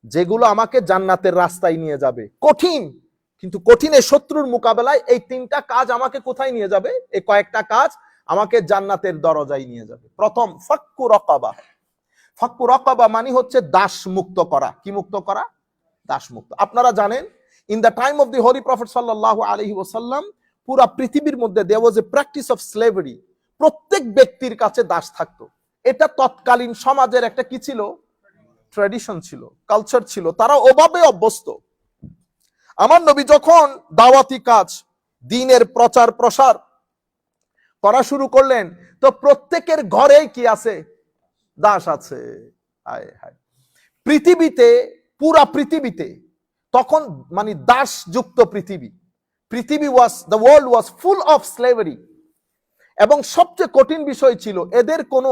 যেগুলো আমাকে জান্নাতের রাস্তায় নিয়ে যাবে। কঠিন, কিন্তু কঠিন এই শত্রুর মোকাবেলায় এই তিনটা কাজ আমাকে কোথায় নিয়ে যাবে? এই কয়েকটা কাজ আমাকে জান্নাতের দরজায় নিয়ে যাবে। প্রথম, ফাক্কু রাকাবা। ফাক্কু রাকাবা মানে হচ্ছে দাস মুক্ত করা। কি মুক্ত করা? দাস মুক্ত। আপনারা জানেন, in the time of the holy prophet সাল্লাল্লাহু আলাইহি ওয়াসাল্লাম, পুরা পৃথিবীর মধ্যে দেয়ার ওয়াজ এ প্র্যাকটিস অফ স্লেভারি। প্রত্যেক ব্যক্তির কাছে দাস থাকতো। এটা তৎকালীন সমাজের একটা কি ছিল? ট্র্যাডিশন ছিল, কালচার ছিল। তারা ওভাবে অভ্যস্ত। আমার নবী যখন দাওয়াতি কাজ, দ্বীনের প্রচার প্রসার করা শুরু করলেন, তো প্রত্যেকের ঘরেই কি আছে? দাস আছে। হায় হায়, পৃথিবীতে, পুরা পৃথিবীতে তখন মানে দাসযুক্ত পৃথিবী। পৃথিবী was, the world was full of slavery. এবং সবচেয়ে কঠিন বিষয় ছিল এদের কোনো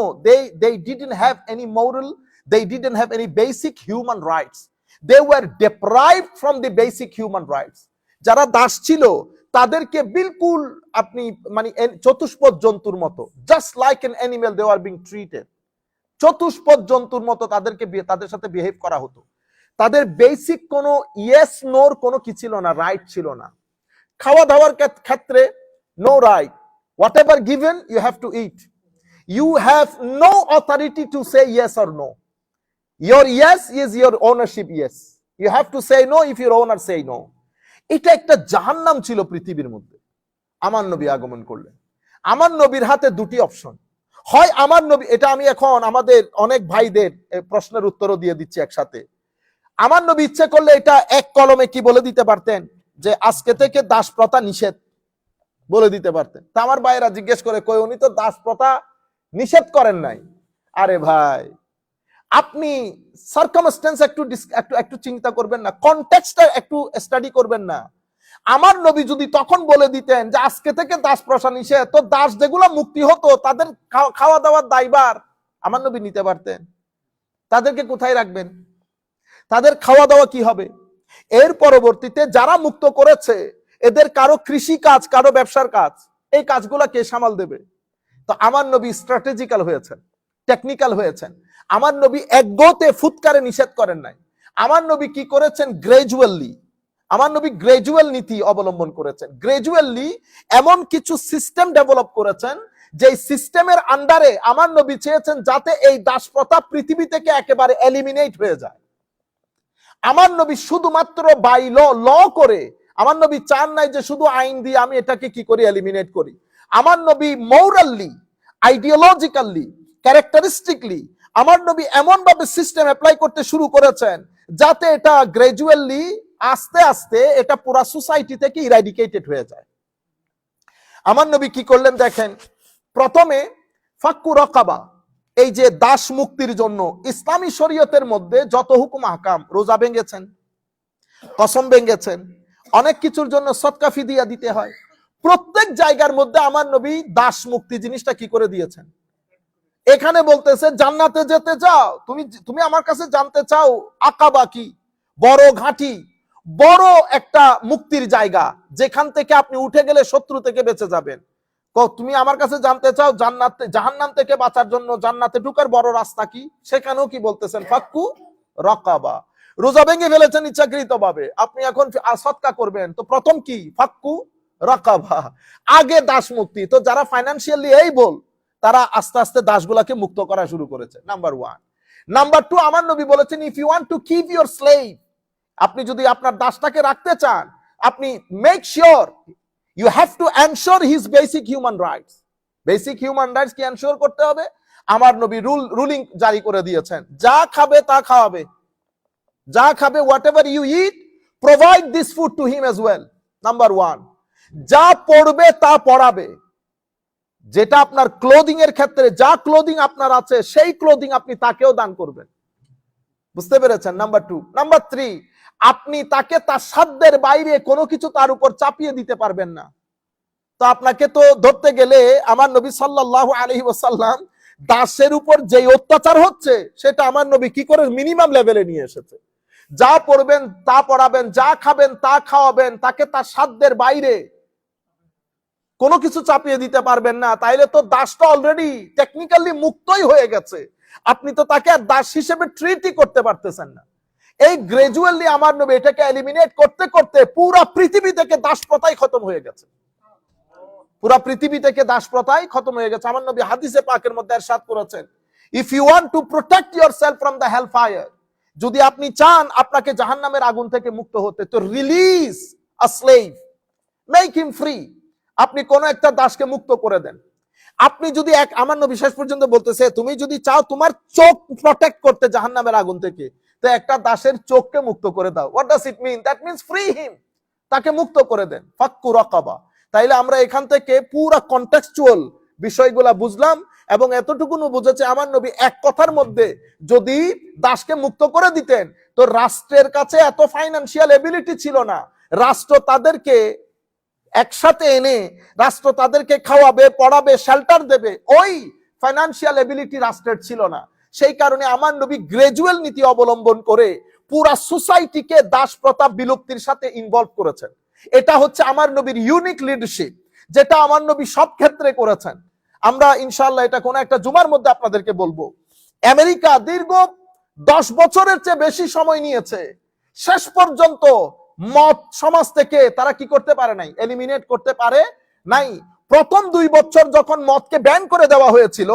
they didn't have any moral, they didn't have any basic human rights, they were deprived from the basic human rights. যারা দাস ছিল তাদেরকে বিলকুল আপনি মানে চতুষ্পদ জন্তুর মতো, just like an animal they were being treated, চতুষ্পদ জন্তুর মতো তাদের সাথে বিহেভ করা হতো। তাদের বেসিক কোনো ইয়েস নোর কোনো কি ছিল না, রাইট ছিল না। খাওয়া দাওয়ার ক্ষেত্রে no right, whatever given you have to eat, you have no authority to say yes or no. Your yes is your ownership yes, you have to say no if your owner say no. এটা একটা জাহান্নাম ছিল পৃথিবীর মধ্যে। আমার নবী আগমন করলেন। আমার নবীর হাতে দুটি অপশন, হয় আমার নবী, এটা আমি এখন আমাদের অনেক ভাইদের প্রশ্নের উত্তরও দিয়ে দিচ্ছি একসাথে। আমার নবী ইচ্ছে করলে এটা এক কলমে কি বলে দিতে পারতেন যে আজকে থেকে দাস প্রথা নিষেধ, বলে দিতে পারতেন। তা আমার ভাইরা জিজ্ঞেস করে, কই উনি তো দাস প্রথা নিষেধ করেন নাই। আরে ভাই, আপনি সার্কামস্টেন্স একটু চিন্তা করবেন না, কনটেক্সটটা একটু স্টাডি করবেন না। আমার নবী যদি তখন বলে দিতেন যে আজকে থেকে দাস প্রথা নিষেধ, তো দাস যেগুলো মুক্তি হতো তাদের খাওয়া দাওয়ার দায়ভার আমার নবী নিতে পারতেন। তাদেরকে কোথায় রাখবেন? তাদের খাওয়া দাওয়া কি হবে? এর পরবর্তীতে যারা মুক্ত করেছে এদের কারো কৃষি কাজ, কারো ব্যবসার কাজ, এই কাজগুলা কে সামাল দেবে? তো আমার নবী স্ট্র্যাটেজিক্যাল হয়েছেন, টেকনিক্যাল হয়েছেন। আমার নবী একগোতে ফুৎকারে নিষেধ করেন নাই। আমার নবী কি করেছেন? গ্রাজুয়ালি, আমার নবী গ্রাজুয়াল নীতি অবলম্বন করেছেন। গ্রাজুয়ালি এমন কিছু সিস্টেম ডেভেলপ করেছেন যে সিস্টেমের আন্ডারে আমার নবী চেয়েছেন যাতে এই দাসপ্রথা পৃথিবী থেকে একেবারে এলিমিনেট হয়ে যায়। আমার নবী শুধুমাত্র বাই ল করে, আমার নবী চান নাই যে শুধু আইন দিয়ে আমি এটাকে কি করি, এলিমিনেট করি। আমার নবী মোরালি, আইডিওলজিক্যালি, ক্যারেক্টারিস্টিকলি আমার নবী এমন ভাবে সিস্টেম অ্যাপ্লাই করতে শুরু করেছেন যাতে এটা গ্রাজুয়ালি, আস্তে আস্তে এটা পুরা সোসাইটি থেকে ইরাডিকেটেড হয়ে যায়। আমার নবী কি করলেন দেখেন, প্রথমে ফাক্কু রাকাবা, এই যে দাস মুক্তির জন্য ইসলামী শরীয়তের মধ্যে যত হুকুম আহকাম, রোজা ভেঙেছেন, কসম ভেঙেছেন, অনেক কিছুর জন্য সদকা ফিদিয়া দিতে হয়, প্রত্যেক জায়গার মধ্যে আমার নবী দাস মুক্তি জিনিসটা কি করে দিয়েছেন। এখানে বলতেছে জান্নাতে যেতে চাও, তুমি আমার কাছে জানতে চাও আকাবা কি, বড় ঘাঁটি, বড় একটা মুক্তির জায়গা যেখান থেকে আপনি উঠে গেলে শত্রু থেকে বেঁচে যাবেন। তুমি আমার কাছে জানতে চাও জান্নাতে, জাহান্নাম থেকে বাঁচার জন্য জান্নাতে ঢুকার বড় রাস্তা কি, সেখানেও কি বলতেছেন ফাক্কু রাকাবা। রোজা ভেঙে ফেলেছেন ইচ্ছাকৃত ভাবে, আপনি এখন সদকা করবেন, তো প্রথম কি ফাক্কু রাকাবা, আগে দাস মুক্তি। তো যারা ফাইন্যান্সিয়ালি এই বল, তারা আস্তে আস্তে দাসগুলাকে মুক্ত করা শুরু করেছে, নাম্বার 1। নাম্বার 2, আমার নবী বলেছেন if you want to keep your slave, আপনি যদি আপনার দাসটাকে রাখতে চান, আপনি make sure you have to ensure his basic human rights. Basic human rights কি এনশিওর করতে হবে? আমার নবী রুলিং জারি করে দিয়েছেন, যা খাবে তা খাওয়াবে, যা খাবে whatever you eat, provide this food to him as well, number 1। যা পড়বে তা পড়াবে, যেটা আপনার ক্লোদিং এর ক্ষেত্রে যা ক্লোদিং আপনার আছে সেই ক্লোদিং আপনি তাকেও দান করবেন, বুঝতে পেরেছেন? নাম্বার 2। নাম্বার 3, আপনি তাকে তার সাধ্যের বাইরে কোনো কিছু তার উপর চাপিয়ে দিতে পারবেন না। তো আপনাকে তো ধরতে গেলে আমার নবী সাল্লাল্লাহু আলাইহি ওয়াসাল্লাম দাসের উপর যে অত্যাচার হচ্ছে সেটা আমার নবী কি করে মিনিমাম লেভেলে নিয়ে এসেছে। যা পড়বেন তা পড়াবেন, যা খাবেন তা খাওয়াবেন, তাকে তার সাধ্যের বাইরে কোনো কিছু চাপিয়ে দিতে পারবেন না। তাইলে তো দাসটা অলরেডি টেকনিক্যালি মুক্তই হয়ে গেছে, আপনি তো তাকে আর দাস হিসেবে ট্রিটই করতে পারতেছেন না। এই গ্রাজুয়ালি আমার নবী এটাকে এলিমিনেট করতে করতে পুরা পৃথিবী থেকে দাস প্রথাই খতম হয়ে গেছে, পুরা পৃথিবী থেকে দাস প্রথাই খতম হয়ে গেছে। আমার নবী হাদিসে পাকের মধ্যে ইরশাদ করেছেন if you want to protect yourself from the hell fire, যদি আপনি চান আপনাকে জাহান্নামের আগুন থেকে মুক্ত হতে, তো রিলিজ আ স্লেভ, মেক হিম ফ্রি, আপনি কোন একটা দাসকে মুক্ত করে দেন। আপনি যদি আমার নবী শেষ পর্যন্ত বলতেছে তুমি যদি চাও তোমার চোখ প্রোটেক্ট করতে জাহান্নামের আগুন থেকে, তো একটা দাসের চোখকে মুক্ত করে দাও। What does it mean? That means free him, তাকে মুক্ত করে দেন, ফাক্কু রাকাবা। তাইলে আমরা এখান থেকে পুরা কনটেক্সচুয়াল বিষয়গুলা বুঝলাম এবং এতটুকুনো বুঝেছে আমার নবী এক কথার মধ্যে যদি দাসকে মুক্ত করে দিতেন তো রাষ্ট্রের কাছে এত ফাইন্যান্সিয়াল এবিলিটি ছিল না, রাষ্ট্র তাদেরকে একসাথে এনে রাষ্ট্র তাদেরকে খাওয়াবে, পড়াবে, শেল্টার দেবে, ওই ফাইন্যান্সিয়াল এবিলিটি রাষ্ট্রের ছিল না। সেই কারণে আমার নবী গ্রাজুয়াল নীতি অবলম্বন করে পুরা সোসাইটিকে দাস প্রথা বিলুপ্তির সাথে ইনভলভ করেছেন। এটা হচ্ছে আমার নবীর ইউনিক লিডারশিপ, যেটা আমার নবী সব ক্ষেত্রে করেছেন। আমরা ইনশাআল্লাহ এটা কোন একটা জুমার মধ্যে আপনাদেরকে বলবো। আমেরিকা দীর্ঘ 10 বছরের চেয়ে বেশি সময় নিয়েছে, শেষ পর্যন্ত মদ সমাজ থেকে তারা কি করতে পারে নাই, এলিমিনেট করতে পারে নাই। প্রথম 2 বছর যখন মদকে ব্যান করে দেওয়া হয়েছিল,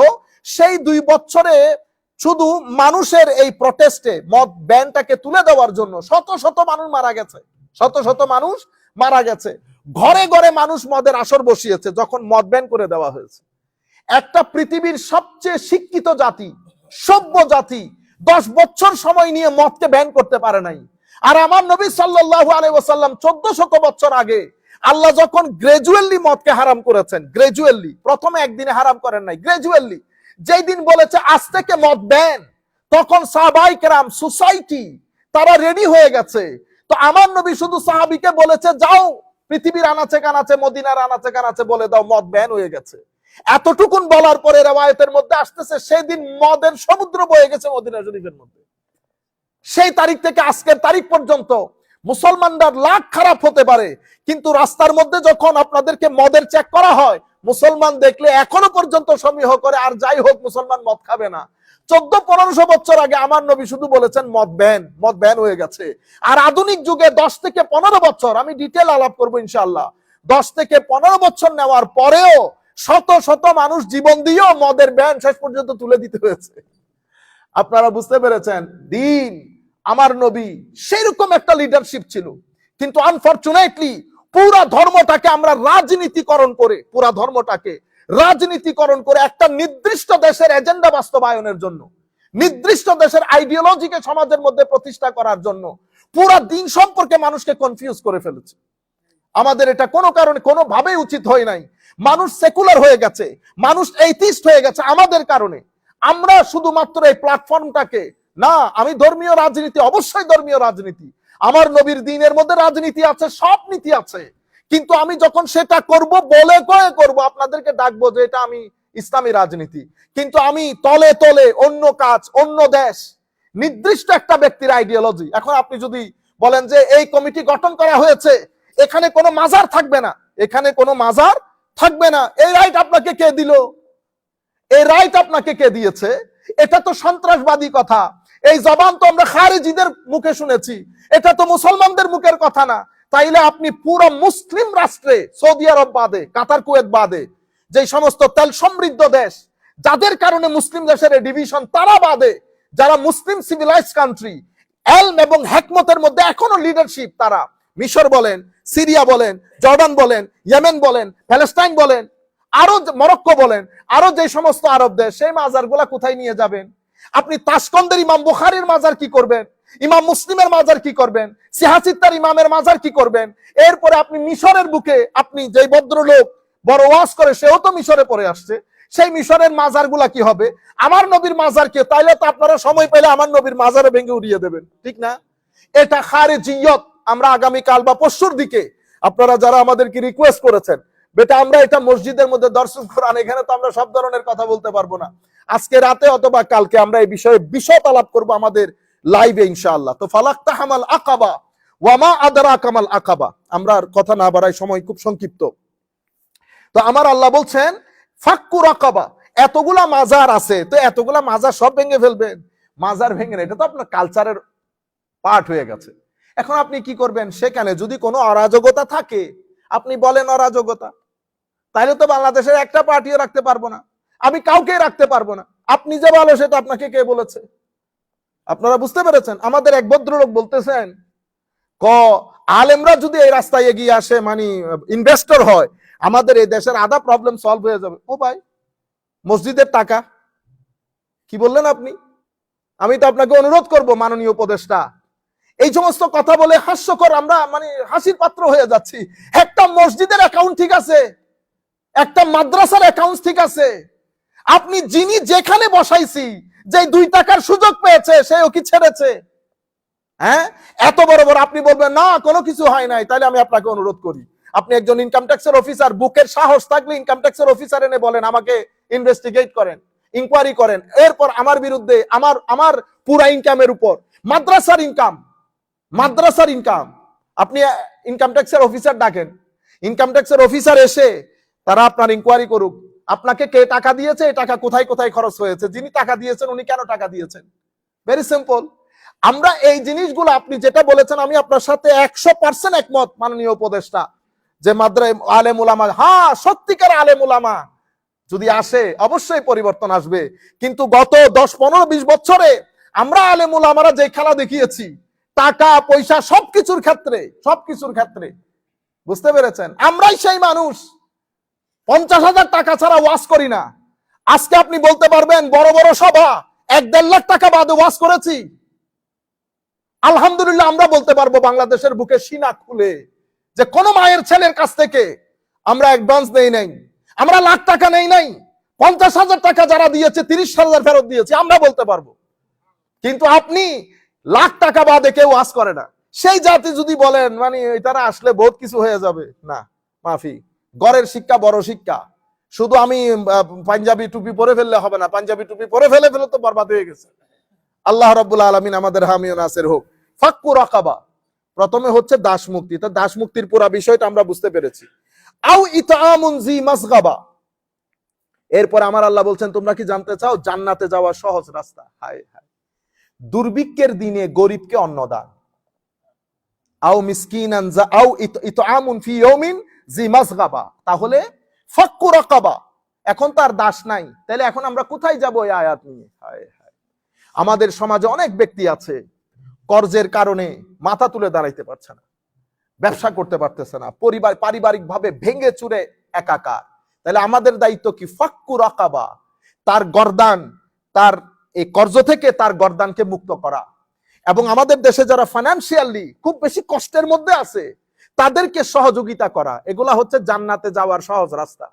সেই 2 বছরে শুধু মানুষের এই প্রটেস্টে মদ ব্যানটাকে তুলে দেওয়ার জন্য শত শত মানুষ মারা গেছে, শত শত মানুষ মারা গেছে। ঘরে ঘরে মানুষ মদের আসর বসিয়েছে যখন মদ ব্যান করে দেওয়া হয়েছে। একটা পৃথিবীর সবচেয়ে শিক্ষিত জাতি, সভ্য জাতি 10 বছর সময় নিয়ে মদকে ব্যান করতে পারে নাই। আর আমার নবী সাল্লাল্লাহু আলাইহি ওয়াসাল্লাম 1400 বছর আগে আল্লাহ যখন গ্রাজুয়ালি মদকে হারাম করেছেন, গ্রাজুয়ালি, প্রথমে একদিনে হারাম করেন নাই, গ্রাজুয়ালি যেই দিন বলেছে আজ থেকে মদ ব্যান, তখন সাহাবায়ে কেরাম, সোসাইটি তারা রেডি হয়ে গেছে। তো আমার নবী শুধু সাহাবীকে বলেছে যাও পৃথিবীর আনাচে কানাচে, মদিনার আনাচে কানাচে বলে দাও মদ ব্যান হয়ে গেছে। এতটুকুন বলার পরে রওয়ায়াতের মধ্যে আসতেছে সেদিন মদের সমুদ্র বয়ে গেছে মদিনা শরীফের মধ্যে। সেই তারিখ থেকে আজকের তারিখ পর্যন্ত মুসলমানরা লাখ খারাপ হতে পারে, কিন্তু রাস্তার মধ্যে যখন আপনাদেরকে মদের চেক করা হয়, মুসলমান দেখলে এখনো পর্যন্ত সমীহ করে, আর যাই হোক মুসলমান মদ খাবে না। 1400-1500 বছর আগে আমার নবী শুধু বলেছেন মদ ব্যান হয়ে গেছে। আর আধুনিক যুগে 10 থেকে 15 বছর, আমি ডিটেল আলাপ করবো ইনশাআল্লাহ, 10 থেকে 15 বছর নেওয়ার পরেও শত শত মানুষ জীবন দিয়েও মদের ব্যান শেষ পর্যন্ত তুলে দিতে হয়েছে। আপনারা বুঝতে পেরেছেন, দিন আমার নবী সেরকম একটা লিডারশিপ ছিল, কিন্তু আনফরচুনেটলি পুরা ধর্মটাকে আমরা রাজনীতিকরণ করে একটা নির্দিষ্ট দেশের এজেন্ডা বাস্তবায়নের জন্য, নির্দিষ্ট দেশের আইডিওলজিকে সমাজের মধ্যে প্রতিষ্ঠা করার জন্য পুরা দিন সম্পর্কে মানুষকে কনফিউজ করে ফেলেছে। আমাদের এটা কোনো কারণে কোনোভাবেই উচিত হয় নাই। মানুষ সেকুলার হয়ে গেছে, মানুষ এইথিস্ট হয়ে গেছে আমাদের কারণে। আমরা শুধুমাত্র এই প্ল্যাটফর্মটাকে, না আমি ধর্মীয় রাজনীতি, অবশ্যই ধর্মীয় রাজনীতি, আমার নবীর দ্বীনের মধ্যে রাজনীতি আছে, সব নীতি আছে, কিন্তু আমি যখন সেটা করব বলে কয়ে করব, আপনাদেরকে ডাকবো যে এটা আমি ইসলামী রাজনীতি, কিন্তু আমি তলে তলে অন্য কাজ, অন্য দেশ, নির্দিষ্ট একটা ব্যক্তির আইডিওলজি। এখন আপনি যদি বলেন যে এই কমিটি গঠন করা হয়েছে, এখানে কোনো মাজার থাকবে না, এখানে কোনো মাজার থাকবে না, এই রাইট আপনাকে কে দিল? এই রাইট আপনাকে কে দিয়েছে? এটা তো সন্ত্রাসবাদী কথা। এই জবান তো আমরা খারিজিদের মুখে শুনেছি, এটা তো মুসলমানদের মুখের কথা না। তাইলে আপনি পুরো মুসলিম রাষ্ট্রে, সৌদি আরব বাদে, কাতার কুয়েত বাদে, যে সমস্ত তেল সমৃদ্ধ দেশ, যাদের কারণে মুসলিম দেশের ডিভিশন, তারা বাদে, যারা মুসলিম সিভিলাইজ কান্ট্রি, এলম এবং হেকমতের মধ্যে এখনো লিডারশিপ, তারা মিশর বলেন, সিরিয়া বলেন, জর্ডান বলেন, ইয়েমেন বলেন, প্যালেস্টাইন বলেন, আরো মরক্কো বলেন, আরো যে সমস্ত আরব দেশ, সেই মাজারগুলা কোথায় নিয়ে যাবেন? আপনি তাশকন্দের ইমাম বুখারীর মাজার কি করবেন? ইমাম মুসলিমের মাজার কি করবেন? সিহাসিত্তার ইমামের মাজার কি করবেন? এরপরে আপনি মিশরের বুকে, আপনি যেই ভদ্রলোক বড় ওয়াজ করে, সেও তো মিশরে পড়ে আসছে, সেই মিশরের মাজারগুলা কি হবে? আমার নবীর মাজার কি? তাইলে তো আপনারা সময় পেলে আমার নবীর মাজারে ভেঙে উড়িয়ে দেবেন, ঠিক না? এটা খারিজিয়ত। আমরা আগামীকাল বা পরশুর দিকে, আপনারা যারা আমাদেরকে রিকোয়েস্ট করেছেন, বেটা আমরা এটা মসজিদের মধ্যে দর্শন কোরআন, এখানে তো আমরা সব ধরনের কথা বলতে পারবো না, আজকে রাতে অথবা কালকে আমরা এই বিষয়ে বিশদ আলাপ করবো আমাদের লাইভে ইনশাআল্লাহ। তো ফালাক্তাহামাল আকাবা ওয়ামা আদরাকামাল আকাবা। আমরা আর কথা না বাড়াই, সময় খুব সংক্ষিপ্ত। তো আমার আল্লাহ বলছেন ফাক্কু রাকাবা, এতগুলা মাজার আছে, তো এতগুলা মাজার সব ভেঙে ফেলবেন? মাজার ভেঙে, এটা তো আপনার কালচারের পার্ট হয়ে গেছে। এখন আপনি কি করবেন? সেখানে যদি কোনো অরাজকতা থাকে, আপনি বলেন অরাজকতা, তাহলে তো বাংলাদেশের একটা পার্টিও রাখতে পারবো না, আমি কাউকে রাখতে পারবো না। আপনি যে ভালো সেটা আপনাকে কে বলেছে? আপনারা বুঝতে পেরেছেন? আমাদের এক ভদ্রলোক বলতেছেন, আলেমরা যদি এই রাস্তায় এগিয়ে আসে, মানে ইনভেস্টর হয়, আমাদের এই দেশের আধা প্রবলেম সলভ হয়ে যাবে। ও ভাই, মসজিদের টাকা কি বললেন আপনি? আমি তো আপনাকে অনুরোধ করব, মাননীয় উপদেষ্টা, এই সমস্ত কথা বলে হাস্যকর, আমরা মানে হাসির পাত্র হয়ে যাচ্ছি। একটা মসজিদের অ্যাকাউন্ট ঠিক আছে, একটা মাদ্রাসার অ্যাকাউন্ট ঠিক আছে, আপনি যিনি যেখানে বসাইছি, যে 2 টাকার সুযোগ পেয়েছে, সেও কি ছেড়েছে? হ্যাঁ, এত বড় বড় আপনি বলবেন না কোনো কিছু হয় নাই। তাহলে আমি আপনাকে অনুরোধ করি, আপনি একজন ইনকাম ট্যাক্সের অফিসার, বুকের সাহস থাকলে ইনকাম ট্যাক্সের অফিসার এনে বলেন, আমাকে ইনভেস্টিগেট করেন, ইনকোয়ারি করেন, এরপর আমার বিরুদ্ধে, আমার পুরা ইনকামের উপর মাদ্রাসার ইনকাম আপনি ইনকাম ট্যাক্সের অফিসার ডাকেন, ইনকাম ট্যাক্সের অফিসার এসে তারা আপনার ইনকোয়ারি করুক, আপনাকে কে টাকা দিয়েছে, এই টাকা কোথায় কোথায় খরচ হয়েছে, যিনি টাকা দিয়েছেন উনি কেন টাকা দিয়েছেন। Very simple. আমরা এই জিনিসগুলো, আপনি যেটা বলেছেন, আমি আপনার সাথে 100% একমত মাননীয় উপদেষ্টা, যে আলেম উলামা, হ্যাঁ সত্যিকার আলেম উলামা যদি আসে অবশ্যই পরিবর্তন আসবে। কিন্তু গত 10, 15, 20 বছরে আমরা আলেম উলামারা যে খেলা দেখিয়েছি, টাকা পয়সা সবকিছুর ক্ষেত্রে, বুঝতে পেরেছেন? আমরাই সেই মানুষ 50,000 টাকা ছাড়া ওয়াজ করি না। আজকে আপনি বলতে পারবেন বড় বড় সভা 1-1.5 লাখ টাকা বাদে ওয়াজ করেছি। আলহামদুলিল্লাহ আমরা বলতে পারবো বাংলাদেশের বুকে সিনা খুলে, যে কোন মায়ের ছেলের কাছ থেকে আমরা অ্যাডভান্স নেই নাই, আমরা লাখ টাকা নেই নাই, 50,000 টাকা যারা দিয়েছে 30,000 ফেরত দিয়েছি, আমরা বলতে পারবো। কিন্তু আপনি লাখ টাকা বাদে কেউ ওয়াজ করে না। সেই জাতি যদি বলেন মানে তারা আসলে বহুত কিছু হয়ে যাবে, না মাফি, গড়ের শিক্ষা বড় শিক্ষা। শুধু আমি পাঞ্জাবি টুপি পরে ফেললে হবে না, পাঞ্জাবি টুপি পরে ফেলে তো বরবাদ হয়ে গেছে। আল্লাহ রাব্বুল আলামিন আমাদের হামি ও নাসির হোক। ফাক্কু রাকাবা, প্রথমে হচ্ছে দাস মুক্তি। তো দাস মুক্তির পুরো বিষয়টা আমরা বুঝতে পেরেছি। আও ইতআমুন জি মাসগাবা, এরপর আমার আল্লাহ বলছেন তোমরা কি জানতে চাও জান্নাতে যাওয়ার সহজ রাস্তা? হায় হায়, দুর্ভিক্ষের দিনে গরিবকে অন্নদান। আও মিসকিনান আও ইতআমুন ফি ইয়াউমিন জি মাসগাবা, তাহলে ফাক্কু রাকাবা, এখন তার দাস নাই, তাহলে এখন আমরা কোথায় যাব এই আয়াত নিয়ে? হায় হায়, আমাদের সমাজে অনেক ব্যক্তি আছে কর্জের কারণে মাথা তুলে দাঁড়াইতে পারছে না, ব্যবসা করতে পারতেছে না, পরিবার পারিবারিক ভাবে ভেঙে চুরে একাকার। তাহলে আমাদের দায়িত্ব কি? ফাক্কু রাকাবা, তার গর্দান, তার এই কর্জ থেকে তার গর্দানকে মুক্ত করা। এবং আমাদের দেশে যারা ফাইন্যান্সিয়ালি খুব বেশি কষ্টের মধ্যে আছে তাদেরকে সহযোগিতা করা, এগুলা হচ্ছে জান্নাতে যাওয়ার সহজ রাস্তা।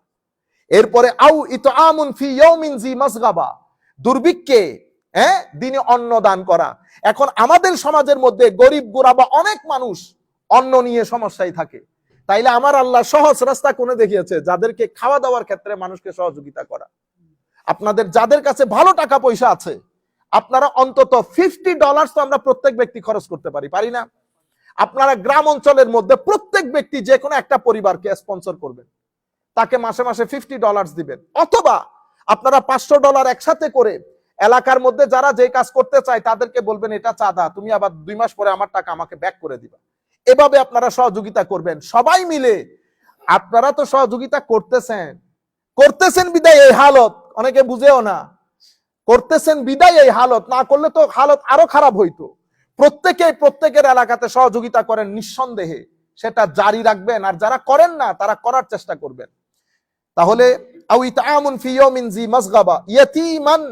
এরপরে আউ ইতআমুন ফি ইয়াউমিন জি মাসগাবা, দুর্ভিক্ষে দিনে অন্ন দান করা। এখন আমাদের সমাজের মধ্যে গরিব গুরাবা অনেক মানুষ অন্ন নিয়ে সমস্যায় থাকে, তাইলে আমার আল্লাহ সহজ রাস্তা কোনে দেখিয়েছে? যাদেরকে খাওয়া দাওয়ার ক্ষেত্রে মানুষকে সহযোগিতা করা। আপনাদের যাদের কাছে ভালো টাকা পয়সা আছে, আপনারা অন্তত $50 তো আমরা প্রত্যেক ব্যক্তি খরচ করতে পারি না? আপনারা গ্রাম অঞ্চলের মধ্যে প্রত্যেক ব্যক্তি যে কোনো একটা পরিবারকে স্পন্সর করবেন, তাকে মাসে মাসে $50 দিবেন, অথবা আপনারা $500 একসাথে করে এলাকার মধ্যে যারা যে কাজ করতে চায় তাদেরকে বলবেন এটা চাঁদা, তুমি আবার 2 মাস পরে আমার টাকা আমাকে ব্যাক করে দিবা। এভাবে আপনারা সহযোগিতা করবেন সবাই মিলে। আপনারা তো সহযোগিতা করতেছেন বিদায় এই হালত, অনেকে বুঝেও না, করতেছেন বিদায় এই হালত, না করলে তো হালত আরো খারাপ হইতো। প্রত্যেকের এলাকাতে সহযোগিতা করেন নিঃসন্দেহে, সেটা জারি রাখবেন, আর যারা করেন না তারা করার চেষ্টা করবেন। তাহলে আও ইতআমুন ফি ইয়াউমিন জি মাসগাবা ইয়াতীমান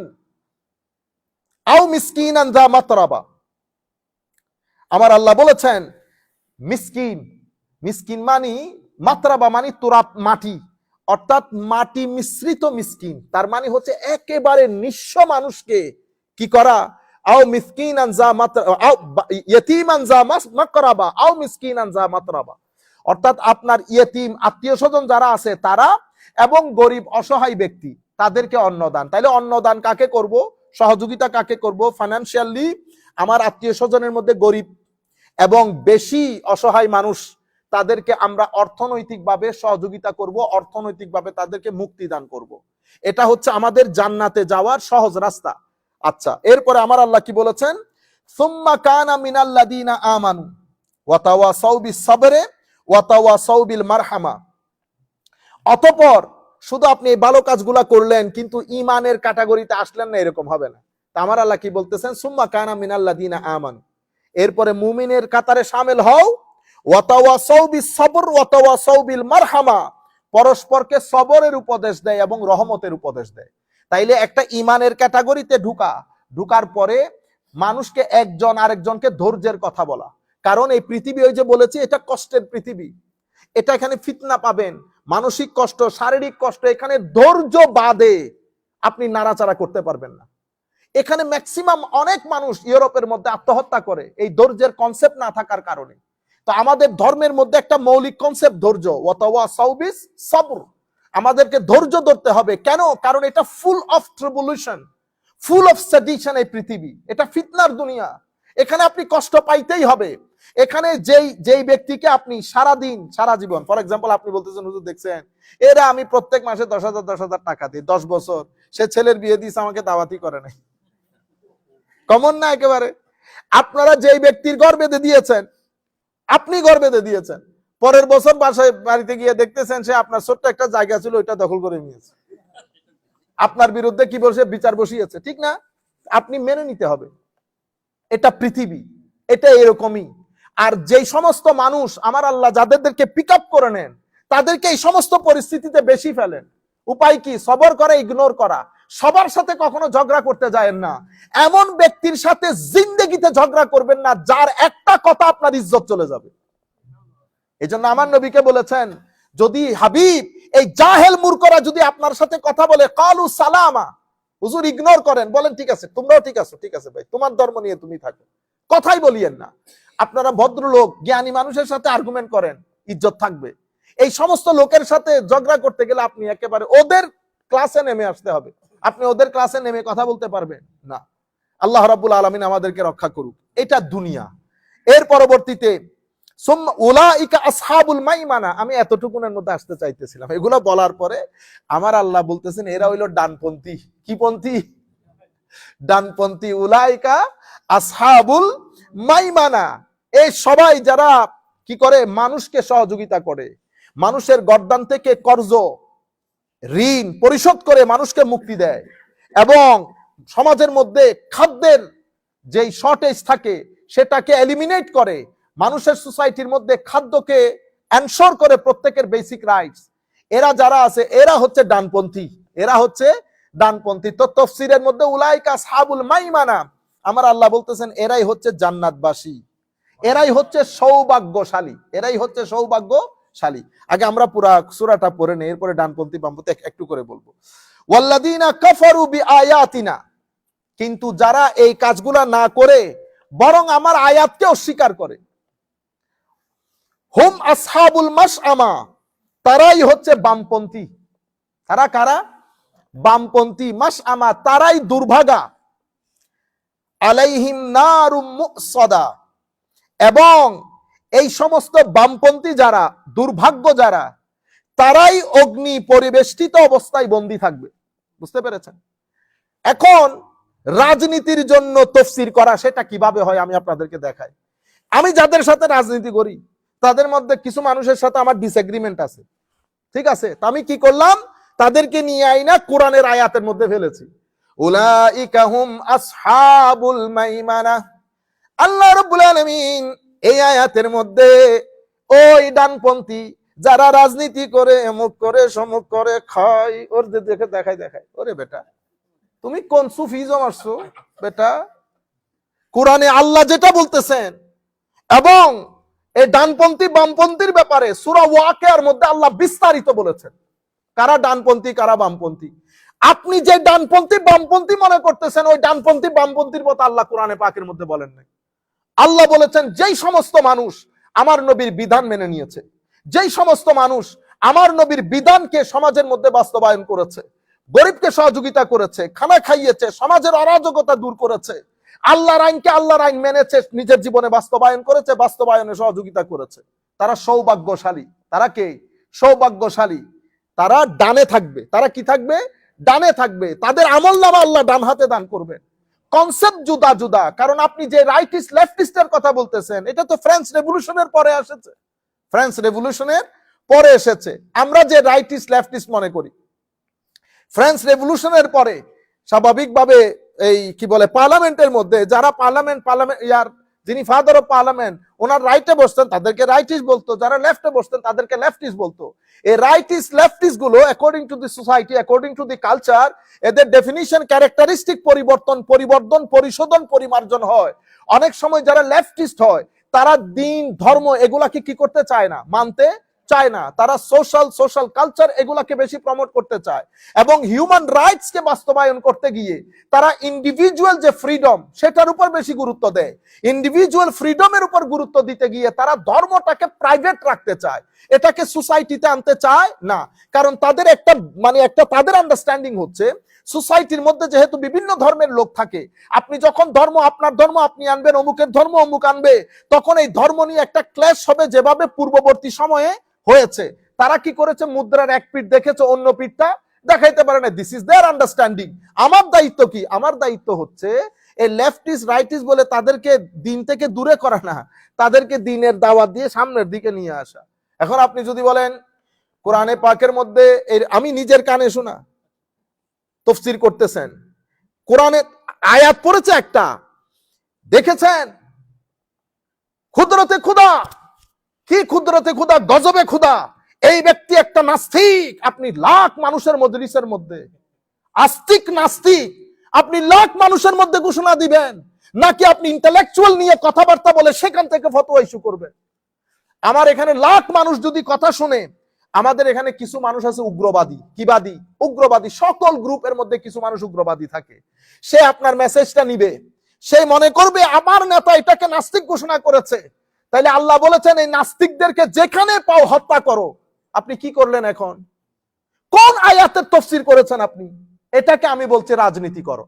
আও মিসকিনান যা মাতরাবা। আমার আল্লাহ বলেছেন মিসকিন মানি মাতরাবা মানি তুরাব, মাটি, অর্থাৎ মাটি মিশ্রিত মিসকিন, তার মানে হচ্ছে একেবারে নিঃস্ব মানুষকে কি করা? আও মিসকিনান যা মাতরাবা আও ইয়াতীমান যা মাকরাবা আও মিসকিনান যা মাতরাবা, অর্থাৎ আপনার ইয়েতিম আত্মীয়স্বজন যারা আছে তারা এবং গরিব অসহায় ব্যক্তি তাদেরকে অন্নদান। তাইলে অন্নদান কাকে করব? সহযোগিতা কাকে করব? ফাইন্যান্সিয়ালি আমার আত্মীয় স্বজনের মধ্যে গরিব এবং বেশি অসহায় মানুষ, তাদেরকে আমরা অর্থনৈতিকভাবে সহযোগিতা করব, অর্থনৈতিকভাবে তাদেরকে মুক্তি দান করব। এটা হচ্ছে আমাদের জান্নাতে যাওয়ার সহজ রাস্তা। আচ্ছা, এরপরে আমার আল্লাহ কি বলেছেন? সুম্মা কানা মিনাল্লাযিনা আমানু ওয়া তাওয়াসাউ বিস-সাবরি ওয়া তাওয়াসাউ বিল মারহামা, অতঃপর শুধু আপনি এই ভালো কাজগুলা করলেন কিন্তু ঈমানের ক্যাটাগরিতে আসলেন না, এরকম হবে না। তা আমার আল্লাহ কি বলতেছেন? সুম্মা কানা মিনাল্লাযিনা আমানু, এরপরে মুমিনের কাতারে শামিল হও, ওয়া তাওয়াসাউ বিস-সাবর ওয়া তাওয়াসাউ বিল মারহামা, পরস্পরকে সবরের উপদেশ দেয় এবং রহমতের উপদেশ দেয়। তাইলে একটা ঈমানের ক্যাটাগরিতে ঢুকার পরে মানুষকে একজন আরেকজনকে ধৈর্যের কথা বলা, কারণ এই পৃথিবী, ওই যে বলেছি, এটা কষ্টের পৃথিবী, এটা এখানে ফিতনা পাবেন, মানসিক কষ্ট, শারীরিক কষ্ট, এখানে ধৈর্য বাদে আপনি নাড়াচাড়া করতে পারবেন না। এখানে ম্যাক্সিমাম অনেক মানুষ ইউরোপের মধ্যে আত্মহত্যা করে এই ধৈর্যের কনসেপ্ট না থাকার কারণে। তো আমাদের ধর্মের মধ্যে একটা মৌলিক কনসেপ্ট ধৈর্য, ওয়া তাওয়াসাউ বিস-সাবর, আমাদেরকে ধৈর্য ধরতে হবে। কেন? কারণ এটা full of tribulation, full of sedition এই পৃথিবী, এটা ফিতনার দুনিয়া, এখানে আপনি কষ্ট পাইতেই হবে। এখানে যেই ব্যক্তিকে আপনি সারা জীবন, ফর এক্সাম্পল আপনি বলতেছেন হুজুর দেখছেন এরা আমি প্রত্যেক মাসে 10,000 টাকা দিই, 10 বছর সে ছেলের বিয়ে দিয়েছে, আমাকে দাওয়াতই করে নাই। কমন না একেবারে? আপনারা যেই ব্যক্তির ঘর বেঁধে দিয়েছেন, আপনি ঘর বেঁধে দিয়েছেন, পরের বছর বাড়িতে গিয়ে দেখতেছেন সে আপনার ছোট্ট একটা জায়গা ছিল ওইটা দখল করে নিয়েছে, আপনার বিরুদ্ধে কি বলছে? বিচার বসিয়েছে, ঠিক না? আপনি মেনে নিতে হবে, এটা পৃথিবী, এটা এরকমই। আর যেই সমস্ত মানুষ আমার আল্লাহ যাদেরকে পিক আপ করে নেন তাদেরকে এই সমস্ত পরিস্থিতিতে বেশি ফেলেন। উপায় কি? সবর করা, ইগনোর করা। সবার সাথে কখনো ঝগড়া করতে যায়েন না, এমন ব্যক্তির সাথে জিন্দেগিতে ঝগড়া করবেন না যার একটা কথা আপনার ইজ্জত চলে যাবে। এই জন্য আমার নবীকে বলেছেন, যদি হাবিব এই জাহেল মূর্খরা যদি আপনার সাথে কথা বলে, কালু সালামা, হুজুর ইগনোর করেন, বলেন ঠিক আছে, তোমরাও ঠিক আছে ভাই, তোমার ধর্ম নিয়ে তুমি থাকো, কথাই বলিয়েন না। আপনারা ভদ্রলোক জ্ঞানী মানুষের সাথে আর্গুমেন্ট করেন, ইজ্জত থাকবে। এই সমস্ত লোকের সাথে ঝগড়া করতে গেলে আপনি একেবারে ওদের ক্লাসে নেমে আসতে হবে, আপনি ওদের ক্লাসে নেমে কথা বলতে পারবেন না। আল্লাহ রাব্বুল আলামিন আমাদেরকে রক্ষা করুক। এটা দুনিয়া। এর পরবর্তীতে সুম্মা উলাইকা আসহাবুল মাইমানা। আমি এতটুকুনের মধ্যে আসতে চাইতেছিলাম। এগুলো বলার পরে আমার আল্লাহ বলতেছেন এরা হইল ডানপন্থী। কি পন্থী? ডানপন্থী। উলাইকা আসহাবুল মাইমানা। এই সবাই যারা কি করে? মানুষকে সহযোগিতা করে, মানুষের গর্দান থেকে কর্জ ঋণ পরিশোধ করে মানুষকে মুক্তি দেয়, এবং সমাজের মধ্যে খাদ্যের যেই শর্টেজ থাকে সেটাকে এলিমিনেট করে, মানুষের সোসাইটির মধ্যে খাদ্যকে এনশোর করে প্রত্যেকের বেসিক রাইটস। এরা যারা আছে এরা হচ্ছে ডানপন্থী, এরা হচ্ছে ডানপন্থী। তো তাফসীরের মধ্যে উলাইকা আসহাবুল মাইমানা, আমার আল্লাহ বলতেছেন এরাই হচ্ছে জান্নাতবাসী, এরাই হচ্ছে সৌভাগ্যশালী, এরাই হচ্ছে সৌভাগ্যশালী। আগে আমরা পুরা সূরাটা পড়ে নেই, এরপরে ডানপন্থী বামপন্থী একটু করে বলবো। ওয়াল্লাযীনা কাফারু বিআয়াতিনা, কিন্তু যারা এই কাজগুলা না করে বরং আমার আয়াতকে অস্বীকার করে, হুম আসহাবুল মাশআমা, তারাই হচ্ছে বামপন্থী। তারা কারা? বামপন্থী। মাশআমা, তারাই দুর্ভাগা। আলাইহিম নারুম মুসাদা, এবং এই সমস্ত বামপন্থী যারা, দুর্ভাগ্য যারা, তারাই অগ্নি পরিবেষ্টিত অবস্থায় বন্দী থাকবে। বুঝতে পেরেছেন? এখন রাজনীতির জন্য তাফসীর করা সেটা কিভাবে হয় আমি আপনাদেরকে দেখাই। আমি যাদের সাথে রাজনীতি করি তাদের মধ্যে কিছু মানুষের সাথে আমার ডিসএগ্রিমেন্ট আছে, ঠিক আছে? তা আমি কি করলাম? তাদেরকে নিয়ে আইনা কোরআনের আয়াতের মধ্যে ফেলেছি। উলাইকা হুম আসহাবুল মাইমানা। আল্লাহ রাব্বুল আলামিন এই আয়াতের মধ্যে ওই ডানপন্থী যারা রাজনীতি করে, অমুক করে, সমুক করে, খায়, ওর দেখে দেখায়, ওরে বেটা তুমি কোন সুফিজম আসছো বেটা? কোরআনে আল্লাহ যেটা বলতেছেন, এবং এই ডানপন্থী বামপন্থীর ব্যাপারে সূরা ওয়াকিয়ার মধ্যে আল্লাহ বিস্তারিত বলেছেন কারা ডানপন্থী কারা বামপন্থী। আপনি যে ডানপন্থী বামপন্থী মনে করতেছেন, ওই ডানপন্থী বামপন্থীর কথা আল্লাহ কোরআনে পাকের মধ্যে বলেন নাই। আল্লাহ বলেছেন যেই সমস্ত মানুষ আমার নবীর বিধান মেনে নিয়েছে, যেই সমস্ত মানুষ আমার নবীর বিধানকে সমাজের মধ্যে বাস্তবায়ন করেছে, গরিবকে সহযোগিতা করেছে, খানা খাইয়েছে, সমাজের অরাজকতা দূর করেছে, আল্লাহর আইনকে আল্লাহর আইন মেনেছে, নিজের জীবনে বাস্তবায়ন করেছে, বাস্তবায়নে সহযোগিতা করেছে, তারা সৌভাগ্যশালী। তারা কে? সৌভাগ্যশালী। তারা ডানে থাকবে। তারা কি থাকবে? ডানে থাকবে। তাদের আমলনামা আল্লাহ ডান হাতে দান করবে। কনসেপ্ট জুদা জুদা। কারণ আপনি যে রাইটিস্ট লেফটিস্টের কথা বলতেছেন, এটা তো ফ্রেঞ্চ রেভলিউশনের পরে এসেছে, ফ্রেঞ্চ রেভলিউশনের পরে এসেছে। আমরা যে রাইটিস্ট লেফটিস্ট মনে করি, ফ্রেঞ্চ রেভলিউশনের পরে স্বাভাবিকভাবে এই কি বলে পার্লামেন্টের মধ্যে যারা পার্লামেন্ট ইয়ার যিনি ফাদার অফ পার্লামেন্ট, ওনার রাইটে বসতেন তাদেরকে রাইটিস্ট বলতো, যারা লেফটে বসতেন তাদেরকে লেফটিস্ট বলতো। এই রাইটিস্ট লেফটিস্ট গুলো according to the society, according to the culture, এদের ডেফিনিশন, ক্যারেক্টারিস্টিক পরিবর্তন, পরিশোধন, পরিমার্জন হয়। অনেক সময় যারা লেফটিস্ট হয় তারা দিন, ধর্ম এগুলাকে কি করতে চায় না, মানতে চায় না। তারা সোশ্যাল কালচার এগুলাকে বেশি প্রমোট করতে চায়, এবং হিউম্যান রাইটস কে বাস্তবায়ন করতে গিয়ে তারা ইন্ডিভিজুয়াল যে ফ্রিডম সেটার উপর বেশি গুরুত্ব দেয়। ইন্ডিভিজুয়াল ফ্রিডমের উপর গুরুত্ব দিতে গিয়ে তারা ধর্মটাকে প্রাইভেট রাখতে চায়, এটাকে সোসাইটিতে আনতে চায় না। কারণ তাদের একটা তাদের আন্ডারস্ট্যান্ডিং হচ্ছে সোসাইটির মধ্যে যেহেতু বিভিন্ন ধর্মের লোক থাকে, আপনি যখন আপনার ধর্ম আপনি আনবেন, অমুকের ধর্ম অমুক আনবে, তখন এই ধর্ম নিয়ে একটা ক্ল্যাশ হবে, যেভাবে পূর্ববর্তী সময়ে হয়েছে। তারা কি করেছে? মুদ্রার এক পিঠ দেখেছে, অন্য পিঠটা দেখাইতে পারে না। This is their understanding. আমার দায়িত্ব কি? আমার দায়িত্ব হচ্ছে এই লেফটিস্ট রাইটিস্ট বলে তাদেরকে দিন থেকে দূরে করা না, তাদেরকে দিনের দাওয়াত দিয়ে সামনের দিকে নিয়ে আসা। এখন আপনি যদি বলেন কোরআনে পাকের মধ্যে, আমি নিজের কানে শোনা তাফসীর করতেছেন, কোরআনে আয়াত পড়েছে একটা, দেখেছেন কুদরতে খুদা, কি কুদরতে খুদা, গজবে খুদা, এই ব্যক্তি একটা নাস্তিক। আপনি লাখ মানুষের মজলিসের মধ্যে আস্তিক নাস্তিক আপনি লাখ মানুষের মধ্যে ঘোষণা দিবেন, নাকি আপনি ইন্টেলেকচুয়াল নিয়ে কথাবার্তা বলে সেখান থেকে ফতোয়া ইস্যু করবেন? আমার এখানে লাখ মানুষ যদি কথা শুনে, আমাদের এখানে কিছু মানুষ আছে উগ্রবাদী, কিবাদী, উগ্রবাদী, সকল গ্রুপের মধ্যে কিছু মানুষ উগ্রবাদী থাকে। সে আপনার মেসেজটা নিবে, সে মনে করবে আমার নেতা এটাকে নাস্তিক ঘোষণা করেছে, তাইলে আল্লাহ বলেছেন এই নাস্তিকদেরকে যেখানে পাও হত্যা করো। আপনি কি করলেন? এখন কোন আয়াতের তাফসীর করেছেন আপনি? এটাকে আমি বলছি রাজনীতি করো।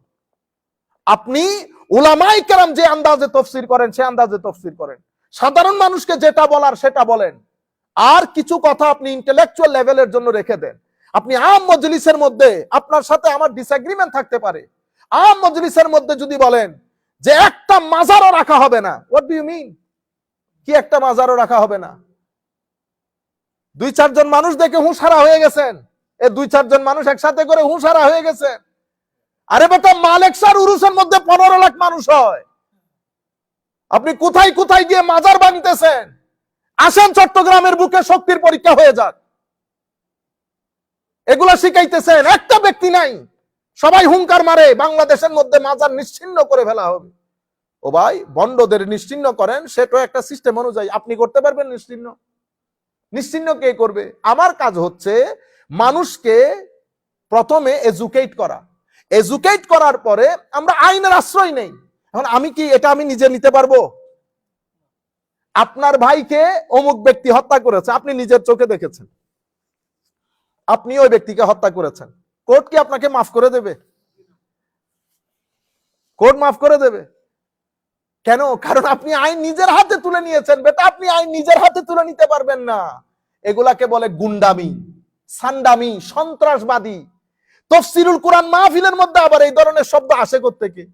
আপনি উলামায়ে কেরাম যে আন্দাজে তাফসীর করেন সে আন্দাজে তাফসীর করেন, সাধারণ মানুষকে যেটা বলার সেটা বলেন, আর কিছু কথা আপনি ইন্টেলেকচুয়াল লেভেলের জন্য রেখে দেন। আপনি আম মজলিসের মধ্যে আপনার সাথে আমার ডিসএগ্রিমেন্ট থাকতে পারে, আম মজলিসের মধ্যে যদি বলেন যে একটা মাজারও রাখা হবে না, হোয়াট ডু ইউ মিন? কি একটা মাজারও রাখা হবে না? 2-4 জন মানুষ দেখে হুঁশহারা হয়ে গেছেন, এই 2-4 জন মানুষ একসাথে করে হুঁশহারা হয়ে গেছে। আরে বেটা, মালেকসার উরুসের মধ্যে 15 লাখ মানুষ হয়, আপনি কোথায় কোথায় গিয়ে মাজার বানিতেছেন? আসেন চট্টগ্রামের বুকে শক্তির পরীক্ষা হয়ে যাক। এগুলা শিখাইতেছেন, একটা ব্যক্তি নাই, সবাই হুঙ্কার মারে বাংলাদেশের মধ্যে মাজার নিশ্চিহ্ন করে ফেলা হবে। ও ভাই, বন্ডদের নিশ্চিহ্ন করেন, সেটা একটা সিস্টেম অনুযায়ী। আপনি করতে পারবেন নিশ্চিহ্ন? নিশ্চিহ্ন কে করবে? আমার কাজ হচ্ছে মানুষকে প্রথমে এজুকেট করা, এজুকেট করার পরে আমরা আইনের আশ্রয় নেই। এখন আমি কি এটা আমি নিজে নিতে পারবো? আপনার ভাইকে অমুক ব্যক্তি হত্যা করেছে, আপনি নিজের চোখে দেখেছেন, আপনি ওই ব্যক্তিকে হত্যা করেছেন, কোর্ট কি আপনাকে মাফ করে দেবে? কোর্ট মাফ করে দেবে কেন? কারণ আপনি আইন নিজের হাতে তুলে নিয়েছেন। বেটা, আপনি আইন নিজের হাতে তুলে নিতে পারবেন না। এগুলাকে বলে গুন্ডামি, সান্ডামি, সন্ত্রাসবাদী। তাফসীরুল কোরআন মাহফিলের মধ্যে আবার এই ধরনের শব্দ আসে কোত্থেকে?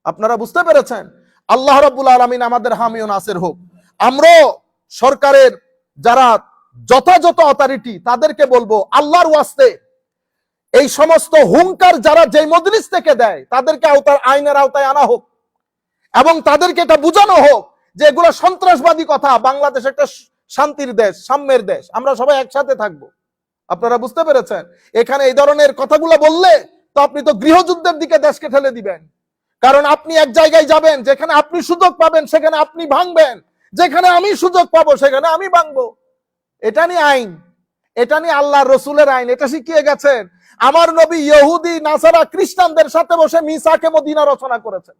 আপনারা বুঝতে পেরেছেন? আল্লাহ রাব্বুল আলামিন আমাদের হামি ও নাসির হোক। আমরা সরকারের যারা যথাযথ অথরিটি তাদেরকে বলবো, আল্লাহর ওয়াস্তে এই সমস্ত হুঙ্কার যারা যেই মজলিস থেকে দেয় তাদেরকে আইনের আওতায় আনা হোক, এবং তাদেরকে এটা বোঝানো হোক যে এগুলো সন্ত্রাসবাদী কথা। বাংলাদেশ একটা শান্তির দেশ, সাম্যের দেশ, আমরা সবাই একসাথে থাকবো। আপনারা বুঝতে পেরেছেন? এখানে এই ধরনের কথাগুলো বললে তো আপনি তো গৃহযুদ্ধের দিকে দেশকে ঠেলে দিবেন। কারণ আপনি এক জায়গায় যাবেন, যেখানে আপনি সুযোগ পাবেন সেখানে আপনি ভাঙবেন, যেখানে আমি সুযোগ পাবো সেখানে আমি ভাঙবো। এটা নিয়ে আইন, এটা নিয়ে আল্লাহর রসুলের আইন, এটা শিখিয়ে গেছেন। আমার নবী ইহুদি, নাসারা, খ্রিস্টানদের সাথে বসে মিসাকে মদিনা রচনা করেছেন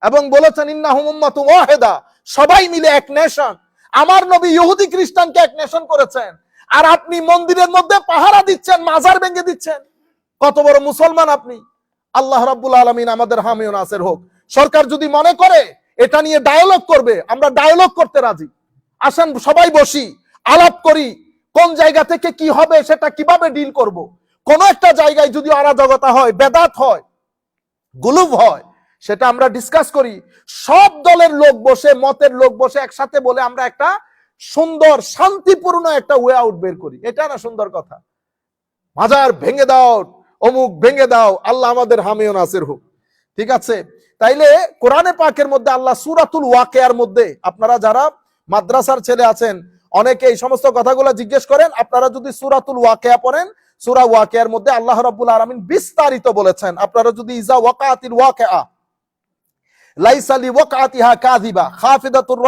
এবং বলেছেন ইন্নাহুম উম্মাতুন ওয়াহিদা, সবাই মিলে এক নেশন। আমার নবী ইহুদি খ্রিস্টানকে এক নেশন করেছেন, আর আপনি মন্দিরের মধ্যে পাহারা দিচ্ছেন, মাজার ভেঙে দিচ্ছেন। কত বড় মুসলমান আপনি! আল্লাহ রাব্বুল আলামিন আমাদের হামি ও নাসির হোক। সরকার যদি মনে করে এটা নিয়ে ডায়ালগ করবে, আমরা ডায়ালগ করতে রাজি। আসেন সবাই বসি, আলাপ করি, কোন জায়গা থেকে কি হবে, সেটা কিভাবে ডিল করব। কোন একটা জায়গায় যদি অরাজকতা হয়, বেদাত হয়, গুলুব হয়, সেটা আমরা ডিসকাস করি। সব দলের লোক বসে, মতের লোক বসে একসাথে বলে আমরা একটা সুন্দর শান্তিপূর্ণ একটা ওয়ে আউট বের করি। এটা না সুন্দর কথা? মাজার ভেঙে দাও, অমুক ভেঙে দাও, আল্লাহ আমাদের হামি ও নাসির হোক। ঠিক আছে? তাইলে কোরআনে পাকের মধ্যে আল্লাহ সূরাতুল ওয়াকিয়ার মধ্যে, আপনারা যারা মাদ্রাসার ছেলে আছেন অনেকে এই সমস্ত কথাগুলো জিজ্ঞেস করেন, আপনারা যদি সূরাতুল ওয়াকিয়া পড়েন, সূরা ওয়াকিয়ার মধ্যে আল্লাহ রাব্বুল আলামিন বিস্তারিত বলেছেন। আপনারা যদি ইজা ওয়াকাতিল ওয়াকিয়া লাইসা লিওয়াকাতিহা কাযিবা খাফিদাতুর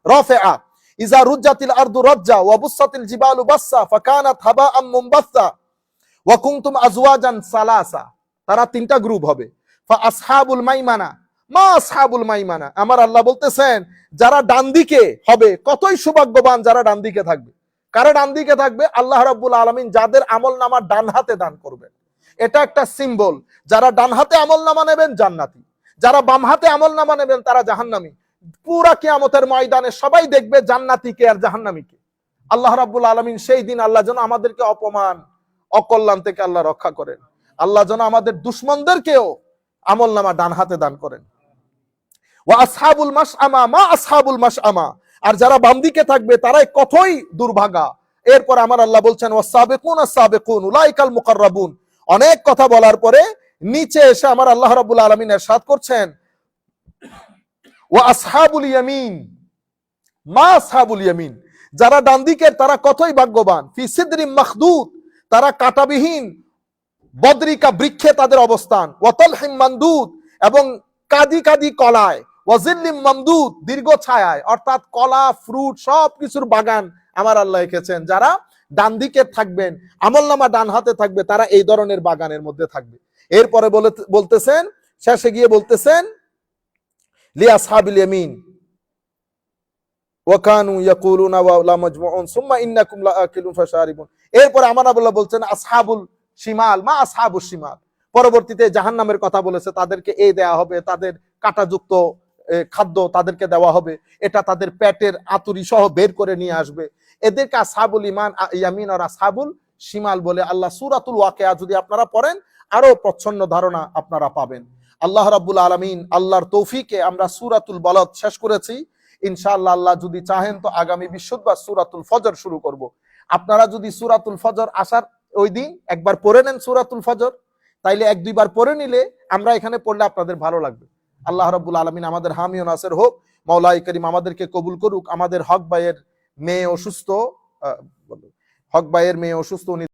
রাফিআ ইজা রুজ্জাতিল আরদু রাজ্জা ওয়া বুসাতিল জিবালু বাসসা ফাকানাত হাবাআম মুনবাসসা ওয়া কুনতুম আজওয়াজান সালাসা। তারা তিনটা গ্রুপ হবে। ফা আসহাবুল মাইমানা মা আসহাবুল মাইমানা, আমার আল্লাহ বলতেছেন যারা ডান দিকে হবে, কতই সৌভাগ্যবান যারা ডান দিকে থাকবে। কারা ডান দিকে থাকবে? আল্লাহ রাব্বুল আলামিন যাদের আমলনামা ডান হাতে দান করবেন। এটা একটা সিম্বল। যারা ডান হাতে আমলনামা নেবেন জান্নাতি, যারা বাম হাতে আমলনামা নেবেন তারা জাহান্নামী। পুরা কিয়ামতের ময়দানে সবাই দেখবে জান্নাতীকে আর জাহান্নামীকে। আল্লাহ রাব্বুল আলামিন সেই দিন আল্লাহ যেন আমাদেরকে অপমান অকল্যাণ থেকে আল্লাহ রক্ষা করেন। আল্লাহ যেন আমাদের দুশমনদেরকেও আমলনামা ডান হাতে দান করেন। ওয়া আসহাবুল মাশআমা মা আসহাবুল মাশআমা, আর যারা বাম দিকে থাকবে তারাই কতই দুর্ভাগা। এরপর আমার আল্লাহ বলছেন ওয়াসাবিকুন আস-সাবিকুন উলাইকাল মুকাররাবুন। অনেক কথা বলার পরে নিচে এসে আমার আল্লাহ রাব্বুল আলামিন ইরশাদ করছেন ওয়া আসহাবুল ইয়ামিন মা আসহাবুল ইয়ামিন, যারা ডান দিকের তারা কতই ভাগ্যবান। ফি সিদরিম মাখদুদ, তারা কাঁটাবিহীন বদরিকা বৃক্ষে তাদের অবস্থান। ওয়াতালহিম মামদুদ, এবং কাদি কাদি কলায়। ওয়াজিল্লিম মামদুদ, দীর্ঘ ছায়ায়, অর্থাৎ কলা ফ্রুট সব কিছুর বাগান আমার আল্লাহ রেখেছেন। যারা ডান দিকে থাকবেন, আমলনামা ডান হাতে থাকবে, তারা এই ধরনের বাগানের মধ্যে থাকবে। এরপরে বলতেছেন, শেষে গিয়ে বলতেছেন লি আসহাবিল ইয়ামিন ওয়া কানু ইয়াকুলুনা ওয়া লা মাজমুউন সুম্মা ইন্নাকুম লাআকিলুন ফাশারিবুন। এরপর আমার আল্লাহ বলছেন আসহাবুল শিমাল মা আসহাবুস শিমাল। পরবর্তীতে জাহান্নামের কথা বলেছে, তাদেরকে এই দেয়া হবে, তাদের কাঁটাযুক্ত খাদ্য তাদেরকে দেওয়া হবে, এটা তাদের পেটের আতুরি সহ বের করে নিয়ে আসবে। এদেরকে আসহাবুল ইমান ইয়ামিন আর আসহাবুল শিমাল বলে। আল্লাহ সূরাতুল ওয়াকিয়া যদি আপনারা পড়েন আরো প্রচ্ছন্ন ধারণা আপনারা পাবেন। আল্লাহ রাব্বুল আলামিন আল্লাহর তৌফিকে আমরা সূরাতুল বলদ শেষ করেছি। ইনশাআল্লাহ আল্লাহ যদি চাহেন তো আগামী বৃহস্পতিবার সূরাতুল ফজর শুরু করব। আপনারা যদি সূরাতুল ফজর আসার ওই দিন একবার পড়ে নেন সূরাতুল ফজর, তাইলে এক দুইবার পড়ে নিলে আমরা এখানে পড়লে আপনাদের ভালো লাগবে। আল্লাহ রাব্বুল আলামিন আমাদের হামি ও নাসির হোক। মাওলাই করিম আমাদেরকে কবুল করুক। আমাদের হক ভাইয়ের মেয়ে অসুস্থ, হক ভাইয়ের মেয়ে অসুস্থ, উনি